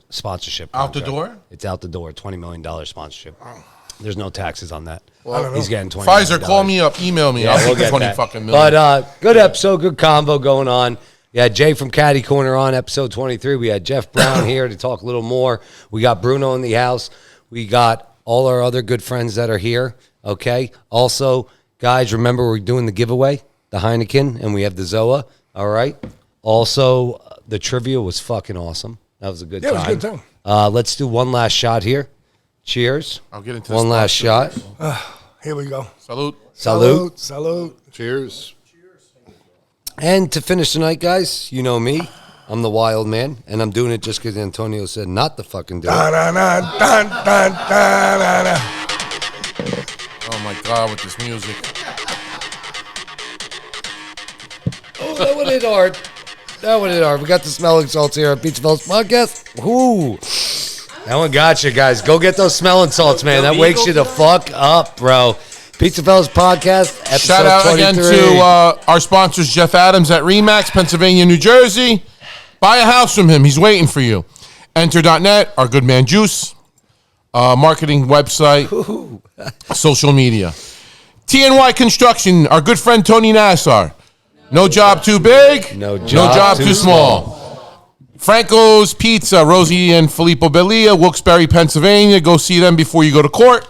sponsorship contract. Out the door? It's out the door, $20 million sponsorship. Oh. There's no taxes on that. Well, he's getting $20 Pfizer, million. call me up, email me. Yeah, I'll we'll take the get 20 that. fucking million. But good episode, good convo going on. Yeah, Jay from Caddy Corner on episode 23. We had Jeff Brown here to talk a little more. We got Bruno in the house. We got all our other good friends that are here. Okay. Also, guys, remember we're doing the giveaway, the Heineken, and we have the Zoa. All right. Also, the trivia was fucking awesome. That was a good time. Yeah, it was a good time. Let's do one last shot here. Cheers. I'll get into one last shot. Here we go. Salute. Salute. Salute. Cheers. And to finish tonight, guys, you know me. I'm the wild man, and I'm doing it just because Antonio said not to fucking do it. Oh, my God, with this music. Oh, that one hit hard. That one hit hard. We got the smelling salts here on PizzaFellas Podcast. Ooh. That one got you, guys. Go get those smelling salts, man. That wakes you the fuck up, bro. PizzaFellas Podcast, episode Shout out 23. again to our sponsors, Jeff Adams at Remax, Pennsylvania, New Jersey. Buy a house from him. He's waiting for you. Enter.net, our good man Juice. Marketing website, social media. TNY Construction, our good friend Tony Nassar. No job too big, no job too small. Franco's Pizza, Rosie and Filippo Belia, Wilkes-Barre, Pennsylvania. Go see them before you go to court.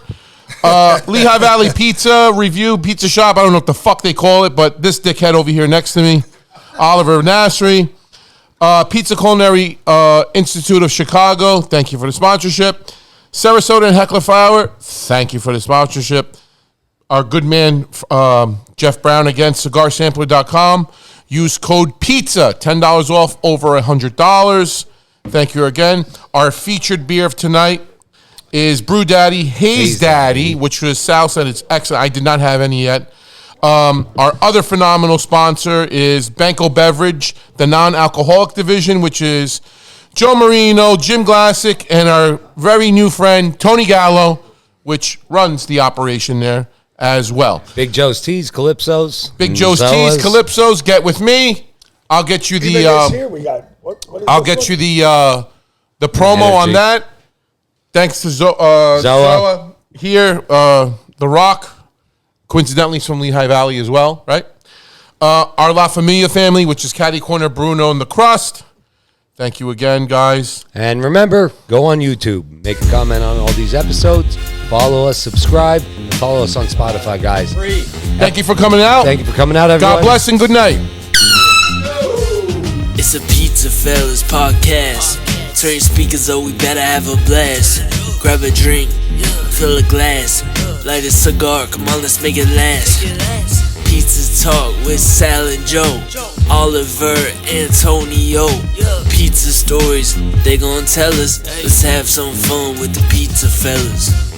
Lehigh Valley Pizza Review Pizza Shop. I don't know what the fuck they call it, but this dickhead over here next to me, Oliver Nasri. Pizza Culinary Institute of Chicago. Thank you for the sponsorship. Sarasota and Heckler Flower. Thank you for the sponsorship. Our good man, Jeff Brown, again, cigarsampler.com. Use code PIZZA, $10 off over $100. Thank you again. Our featured beer of tonight is Brew Daddy, Haze Daddy, which was Sal said it's excellent. I did not have any yet. Our other phenomenal sponsor is Banko Beverage, the non-alcoholic division, which is Joe Marino, Jim Glassick, and our very new friend, Tony Gallo, which runs the operation there as well. Big Joe's Teas, Calypsos. Big Joe's Teas, Calypsos. Get with me. I'll get you the. Here we got. I'll get you the promo on that. Thanks to Zoa here, The Rock. Coincidentally, he's from Lehigh Valley as well, right? Our La Familia family, which is Caddy Corner, Bruno, and the Crust. Thank you again, guys. And remember, go on YouTube, make a comment on all these episodes, follow us, subscribe, and follow us on Spotify, guys. Thank you for coming out. Thank you for coming out, everyone. God bless and good night. It's a PizzaFellas podcast. Turn your speakers up, we better have a blast. Grab a drink, fill a glass, light a cigar, come on, let's make it last. Pizza Talk with Sal and Joe, Oliver, Antonio. Pizza stories, they gon' tell us. Let's have some fun with the PizzaFellas.